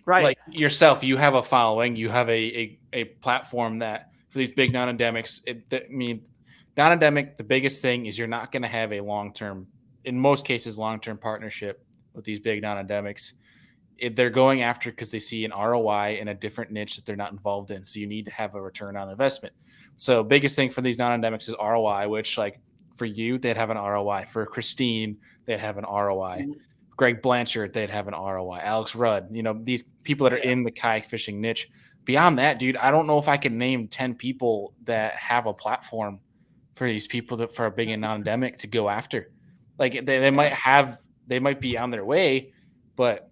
right, like yourself, you have a following, you have a platform that for these big non-endemics, non-endemic, the biggest thing is you're not going to have a long-term, in most cases, long-term partnership with these big non-endemics. They're going after because they see an ROI in a different niche that they're not involved in. So you need to have a return on investment. So biggest thing for these non-endemics is ROI, which like for you, they'd have an ROI. For Christine, they'd have an ROI. Greg Blanchard, they'd have an ROI. Alex Rudd, these people that are in the kayak fishing niche. Beyond that, dude, I don't know if I can name 10 people that have a platform for these people for a big and non-endemic to go after. Like they might be on their way, but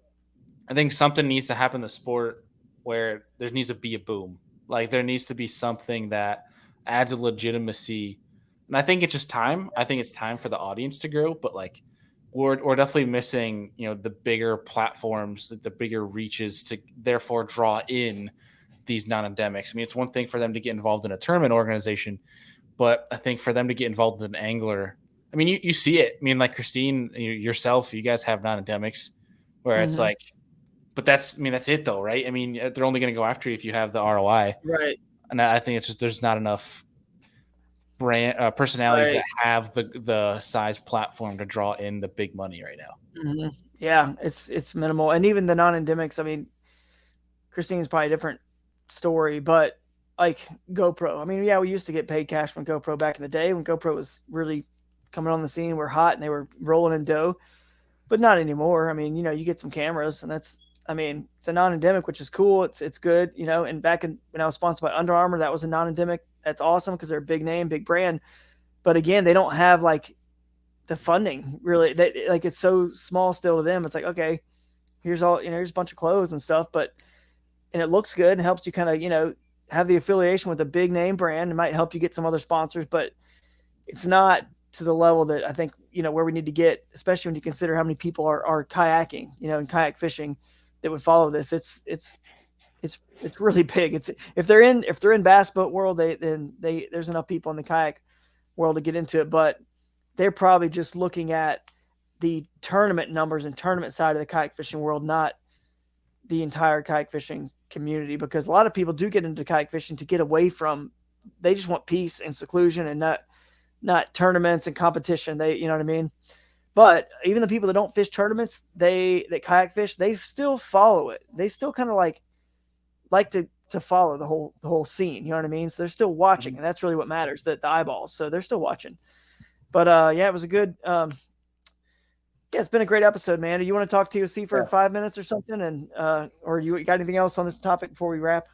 I think something needs to happen in the sport where there needs to be a boom. Like there needs to be something that adds a legitimacy. And I think it's just time. I think it's time for the audience to grow, but like we're definitely missing, the bigger platforms, the bigger reaches to therefore draw in these non-endemics. I mean, it's one thing for them to get involved in a tournament organization, but I think for them to get involved in an angler, I mean, you see it. I mean, like Christine, yourself, you guys have non-endemics where it's like, but that's it though, right? I mean, they're only going to go after you if you have the ROI. Right. And I think it's just, there's not enough brand personalities Right. that have the size platform to draw in the big money right now. Yeah, it's minimal, and even the non-endemics. I mean, Christine's probably a different story, but like GoPro. I mean, yeah, we used to get paid cash from GoPro back in the day when GoPro was really coming on the scene. We're hot and they were rolling in dough, but not anymore. I mean, you get some cameras, and that's. I mean, it's a non-endemic, which is cool. It's good, And back when I was sponsored by Under Armour, that was a non-endemic. That's awesome because they're a big name, big brand. But again, they don't have like the funding really. Like it's so small still to them. It's like, okay, here's all here's a bunch of clothes and stuff, but and it looks good and helps you kind of have the affiliation with a big name brand. It might help you get some other sponsors, but it's not to the level that I think where we need to get, especially when you consider how many people are kayaking, and kayak fishing that would follow this. It's really big. It's if they're in bass boat world, there's enough people in the kayak world to get into it, but they're probably just looking at the tournament numbers and tournament side of the kayak fishing world, not the entire kayak fishing community, because a lot of people do get into kayak fishing to get away from, they just want peace and seclusion and not tournaments and competition. You know what I mean? But even the people that don't fish tournaments, that kayak fish, they still follow it. They still kind of like to follow the whole scene. You know what I mean? So they're still watching, and that's really what matters. The eyeballs. So they're still watching. But yeah, it was a good. Yeah, it's been a great episode, man. Do you want to talk TOC for 5 minutes or something, and or you got anything else on this topic before we wrap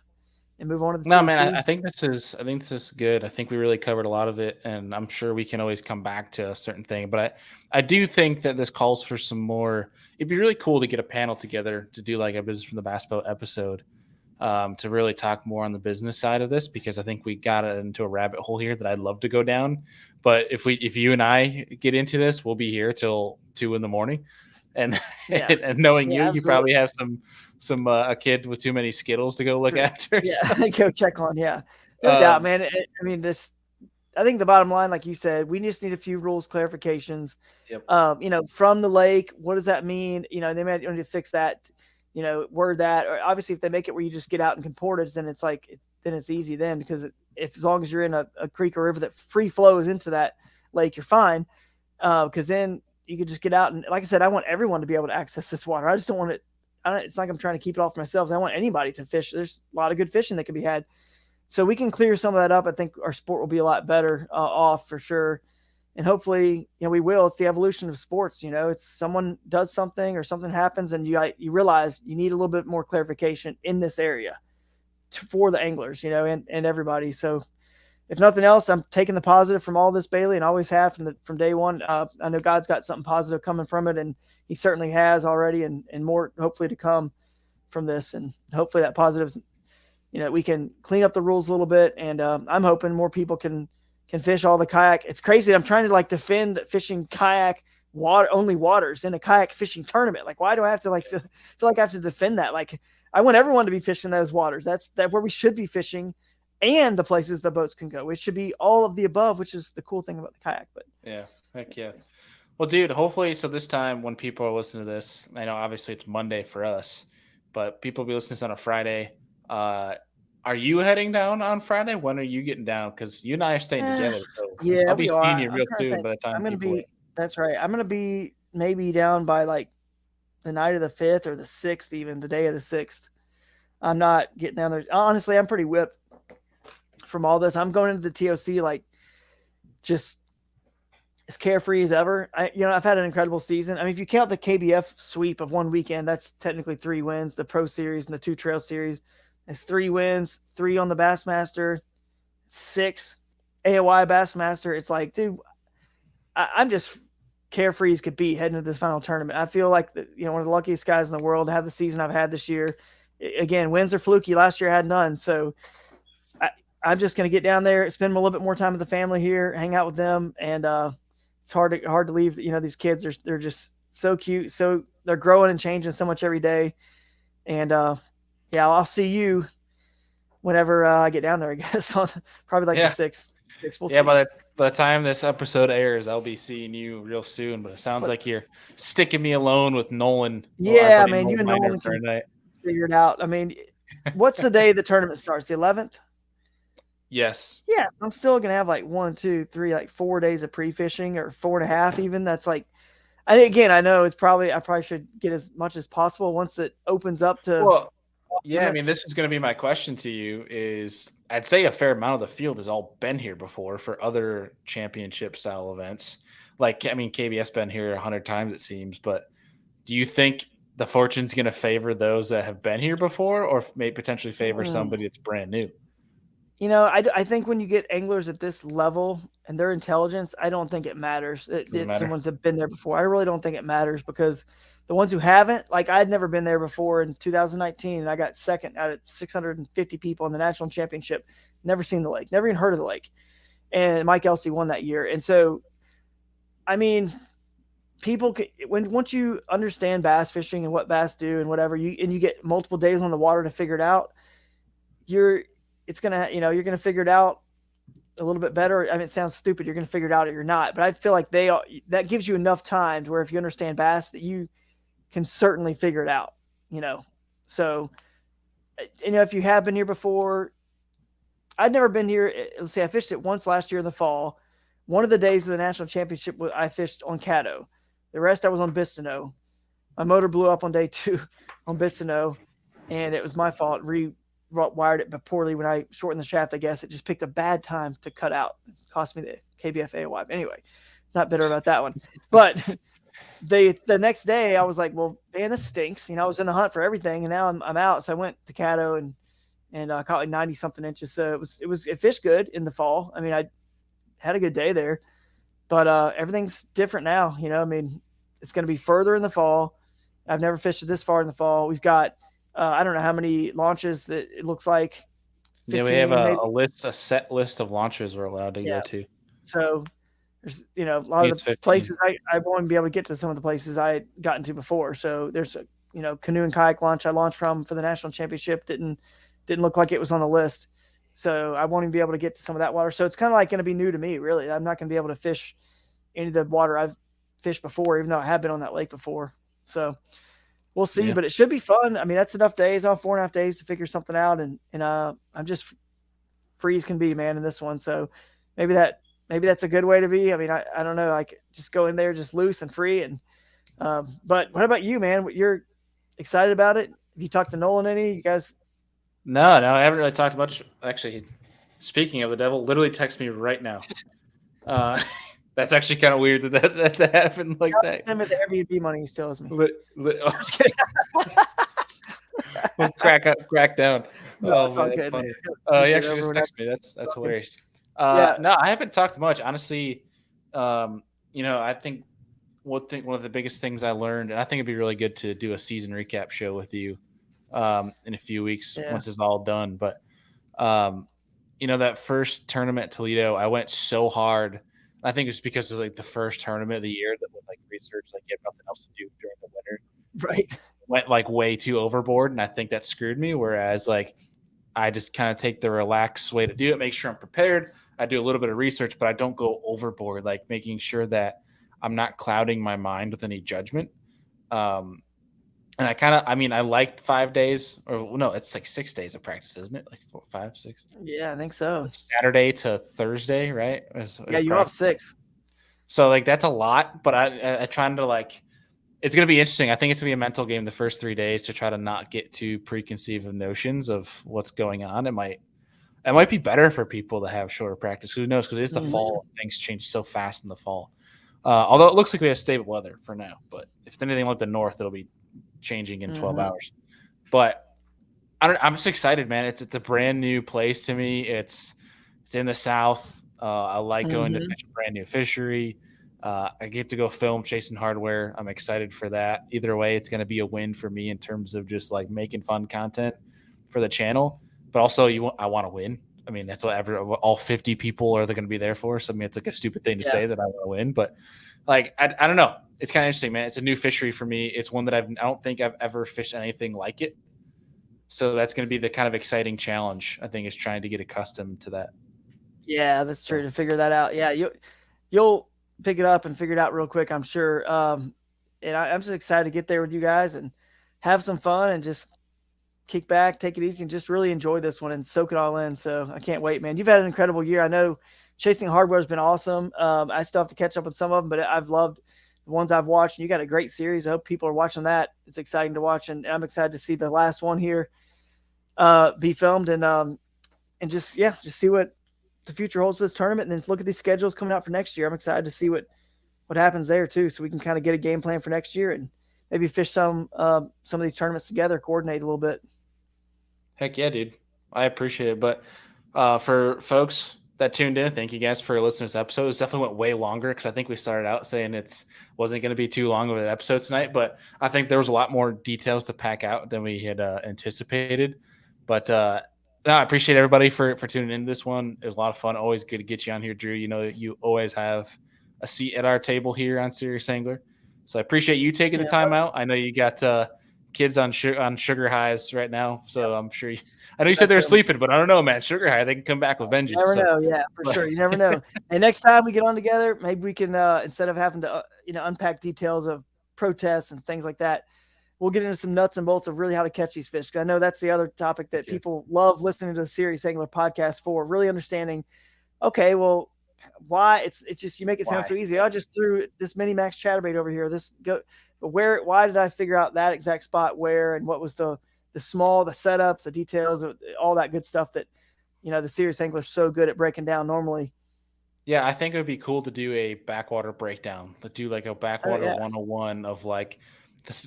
and move on to the No, TOC? man, I think this is good. I think we really covered a lot of it, and I'm sure we can always come back to a certain thing. But I do think that this calls for some more. It'd be really cool to get a panel together to do like a business from the bass boat episode, to really talk more on the business side of this, because I think we got into a rabbit hole here that I'd love to go down. But if you and I get into this, we'll be here till 2 a.m. And Yeah, and knowing yeah, you absolutely. probably have some a kid with too many Skittles to go look after. Yeah, So, go check on. Yeah, no doubt, um, man. I mean, this. I think the bottom line, like you said, we just need a few rules clarifications. yep. From the lake, what does that mean? They might need to fix that. Word that. Or obviously, if they make it where you just get out and can portage, then it's like then it's easy then, because if as long as you're in a creek or river that free flows into that lake, you're fine. Because then you could just get out and, like I said, I want everyone to be able to access this water. I just don't want it. It's like I'm trying to keep it all for myself. I want anybody to fish. There's a lot of good fishing that can be had. So we can clear some of that up. I think our sport will be a lot better off for sure. And hopefully, we will. It's the evolution of sports. It's someone does something or something happens, and you realize you need a little bit more clarification in this area for the anglers, and everybody. So if nothing else, I'm taking the positive from all this, Bailey, and always have from day one. I know God's got something positive coming from it, and He certainly has already, and more hopefully to come from this. And hopefully that positive's, we can clean up the rules a little bit, and I'm hoping more people can fish all the kayak. It's crazy. I'm trying to defend fishing kayak only waters in a kayak fishing tournament. Like, why do I have to feel like I have to defend that? Like, I want everyone to be fishing those waters. That's where we should be fishing, and the places the boats can go. It should be all of the above, which is the cool thing about the kayak. But Yeah. Heck yeah. Well, dude, hopefully, so this time when people are listening to this, I know obviously it's Monday for us, but people will be listening to this on a Friday. Uh, are you heading down on Friday? When are you getting down? Because you and I are staying together, so yeah, I'll be we are. seeing you I'm real trying to soon think. by the time I'm gonna people are. be. That's right. I'm gonna be maybe down by the night of the 5th or the 6th, even the day of the 6th. I'm not getting down there. Honestly, I'm pretty whipped from all this. I'm going into the TOC just as carefree as ever. I've had an incredible season. I mean, if you count the KBF sweep of one weekend, that's technically 3 wins. The Pro Series and the 2 Trail Series, it's 3 wins, 3 on the Bassmaster, 6 AOI Bassmaster. It's like, dude, I'm just carefree as could be heading into this final tournament. I feel like one of the luckiest guys in the world to have the season I've had this year. Again, wins are fluky. Last year I had none, so I'm just going to get down there, spend a little bit more time with the family here, hang out with them, and it's hard to leave. These kids they're just so cute, so they're growing and changing so much every day, and yeah, I'll see you whenever I get down there. I guess on probably the Yeah. 6th. We'll Yeah, see. by the time this episode airs, I'll be seeing you real soon. But it sounds But like you're sticking me alone with Nolan, our yeah, buddy man, you Nolan and Miner Nolan for a can night. figure it out. I mean, what's the day the tournament starts? The 11th? Yes. Yeah, I'm still gonna have like 1, 2, 3, like 4 days of pre-fishing or 4.5 even. That's like, again, I know it's probably I probably should get as much as possible once it opens up to Well, yeah, I mean, limits. this is gonna be my question to you is I'd say a fair amount of the field has all been here before for other championship style events. Like, I mean, KBS been here 100 times it seems, but do you think the fortune's gonna favor those that have been here before or may potentially favor Mm. somebody that's brand new? I think when you get anglers at this level and their intelligence, I don't think it matters Doesn't if matter. someone's have been there before. I really don't think it matters because the ones who haven't, like I'd never been there before in 2019, and I got second out of 650 people in the national championship. Never seen the lake, never even heard of the lake. And Mike Elsey won that year. And so, I mean, when once you understand bass fishing and what bass do and whatever you get multiple days on the water to figure it out, you're it's gonna you're gonna figure it out a little bit better. I mean, it sounds stupid. You're going to figure it out or you're not, but I feel like that gives you enough time to where if you understand bass, that you can certainly figure it out. You know, so if you have been here before, I'd never been here. Let's say I fished it once last year in the fall. One of the days of the national championship, I fished on Caddo. The rest I was on Bistineau. My motor blew up on day 2 on Bistineau, and it was my fault. Wired it but poorly when I shortened the shaft. I guess it just picked a bad time to cut out. It cost me the KBFA wipe. Anyway, not bitter about that one. But the next day I was like, well, man, this stinks. I was in the hunt for everything, and now I'm out. So I went to Caddo and caught like 90 something inches. So it fished good in the fall. I mean, I had a good day there, but everything's different now. I mean, it's going to be further in the fall. I've never fished it this far in the fall. We've got I don't know how many launches that it looks like, Yeah, we have 15 maybe. a set list of launches we're allowed to Yeah. go to. I So there's a lot think of it's the 15. places I won't be able to get to some of the places I had gotten to before. So there's a canoe and kayak launch I launched from for the national championship didn't look like it was on the list. So I won't even be able to get to some of that water. So it's kind of like going to be new to me, really. I'm not going to be able to fish any of the water I've fished before, even though I have been on that lake before. So we'll see, Yeah. but it should be fun. I mean, that's enough days. I'll have 4.5 days to figure something out, and I'm just free as can be, man, in this one. So maybe that's a good way to be. I mean, I don't know, like just go in there just loose and free. And but what about you, man? You're excited about it? Have you talked to Nolan any? You guys? No, I haven't really talked much. Actually, speaking of the devil, literally text me right now. Uh, that's actually kind of weird that happened like that. Send me the Airbnb money he still owes me. I'm just kidding. We'll crack down. No, Oh it's all man, that's good, man. funny. He'll He get actually over just whatever. texted me. That's It's all good. hilarious. Yeah. No, I haven't talked much. Honestly, I think one of the biggest things I learned, and I think it'd be really good to do a season recap show with you in a few weeks Yeah. once it's all done. But um, that first tournament at Toledo, I went so hard. I think it's because it was like the first tournament of the year that with like research, like you have nothing else to do during the winter. Right. Went like way too overboard, and I think that screwed me. Whereas like I just kind of take the relaxed way to do it, make sure I'm prepared. I do a little bit of research, but I don't go overboard, like making sure that I'm not clouding my mind with any judgment. Um, and I liked 5 days, or no, it's like 6 days of practice, isn't it? Like 4, 5, 6. Yeah, I think so. It's Saturday to Thursday, right? Yeah, Is you have practice. 6. So like that's a lot, but I trying to like it's going to be interesting. I think it's going to be a mental game the first 3 days to try to not get too preconceived of notions of what's going on. It might be better for people to have shorter practice. Who knows? Because it is the Mm-hmm. fall. Things change so fast in the fall. Although it looks like we have stable weather for now, but if it's anything like the north, it'll be changing in 12 Mm-hmm. hours. But I'm just excited, man. It's a brand new place to me. It's in the south. I like going to Mm-hmm. fish a brand new fishery. I get to go film chasing hardware. I'm excited for that. Either way, it's going to be a win for me in terms of just like making fun content for the channel. But also, I want to win. I mean, that's what all 50 people are going to be there for. So I mean, it's like a stupid thing to Yeah. say that I want to win, but like I don't know. It's kind of interesting, man. It's a new fishery for me. It's one that I don't think I've ever fished anything like it. So that's going to be the kind of exciting challenge. I think is trying to get accustomed to that. Yeah, that's true So to figure that out. Yeah, you'll pick it up and figure it out real quick, I'm sure. And I'm just excited to get there with you guys and have some fun and just kick back, take it easy, and just really enjoy this one and soak it all in. So I can't wait, man. You've had an incredible year. I know chasing hardware has been awesome. I still have to catch up with some of them, but I've loved the ones I've watched. And you got a great series. I hope people are watching that. It's exciting to watch, and I'm excited to see the last one here be filmed and just see what the future holds for this tournament, and then look at these schedules coming out for next year. I'm excited to see what happens there too, so we can kind of get a game plan for next year and maybe fish some of these tournaments together, coordinate a little bit. Heck yeah, dude. I appreciate it. But for folks that tuned in, thank you guys for listening to this episode. It definitely went way longer because I think we started out saying wasn't going to be too long of an episode tonight, but I think there was a lot more details to pack out than we had anticipated. But no, I appreciate everybody for tuning into this one. It was a lot of fun. Always good to get you on here, Drew. You know, you always have a seat at our table here on Serious Angler. So I appreciate you taking the time out. I know you got kids on sugar highs right now, so I'm sure I know you said they're sleeping, but I don't know, man. Sugar high, they can come back with vengeance. You never know, yeah, for sure. You never know. And next time we get on together, maybe we can instead of having to unpack details of protests and things like that, we'll get into some nuts and bolts of really how to catch these fish. Because I know that's the other topic that people love listening to the Serious Angler podcast for, really understanding. Okay, well, why it's just you make it sound so easy. I just threw this mini max chatterbait over here. Why did I figure out that exact spot where, and what was the setups, the details, all that good stuff that the Serious Angler is so good at breaking down normally. Yeah, I think it would be cool to do a backwater breakdown, to do like a backwater 101 of like,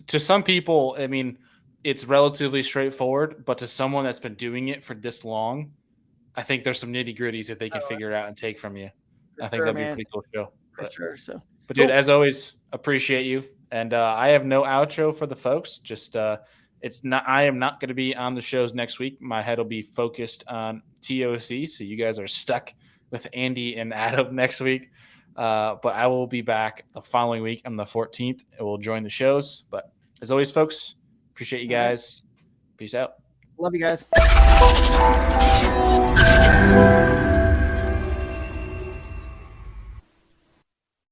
to some people, I mean, it's relatively straightforward, but to someone that's been doing it for this long, I think there's some nitty gritties that they can figure out and take from you. I think that'd be a pretty cool show. For sure. So, but dude, as always, appreciate you. And I have no outro for the folks. Just I am not going to be on the shows next week. My head will be focused on TOC, so you guys are stuck with Andy and Adam next week. But I will be back the following week on the 14th. It will join the shows. But as always, folks, appreciate you guys. Peace out. Love you guys.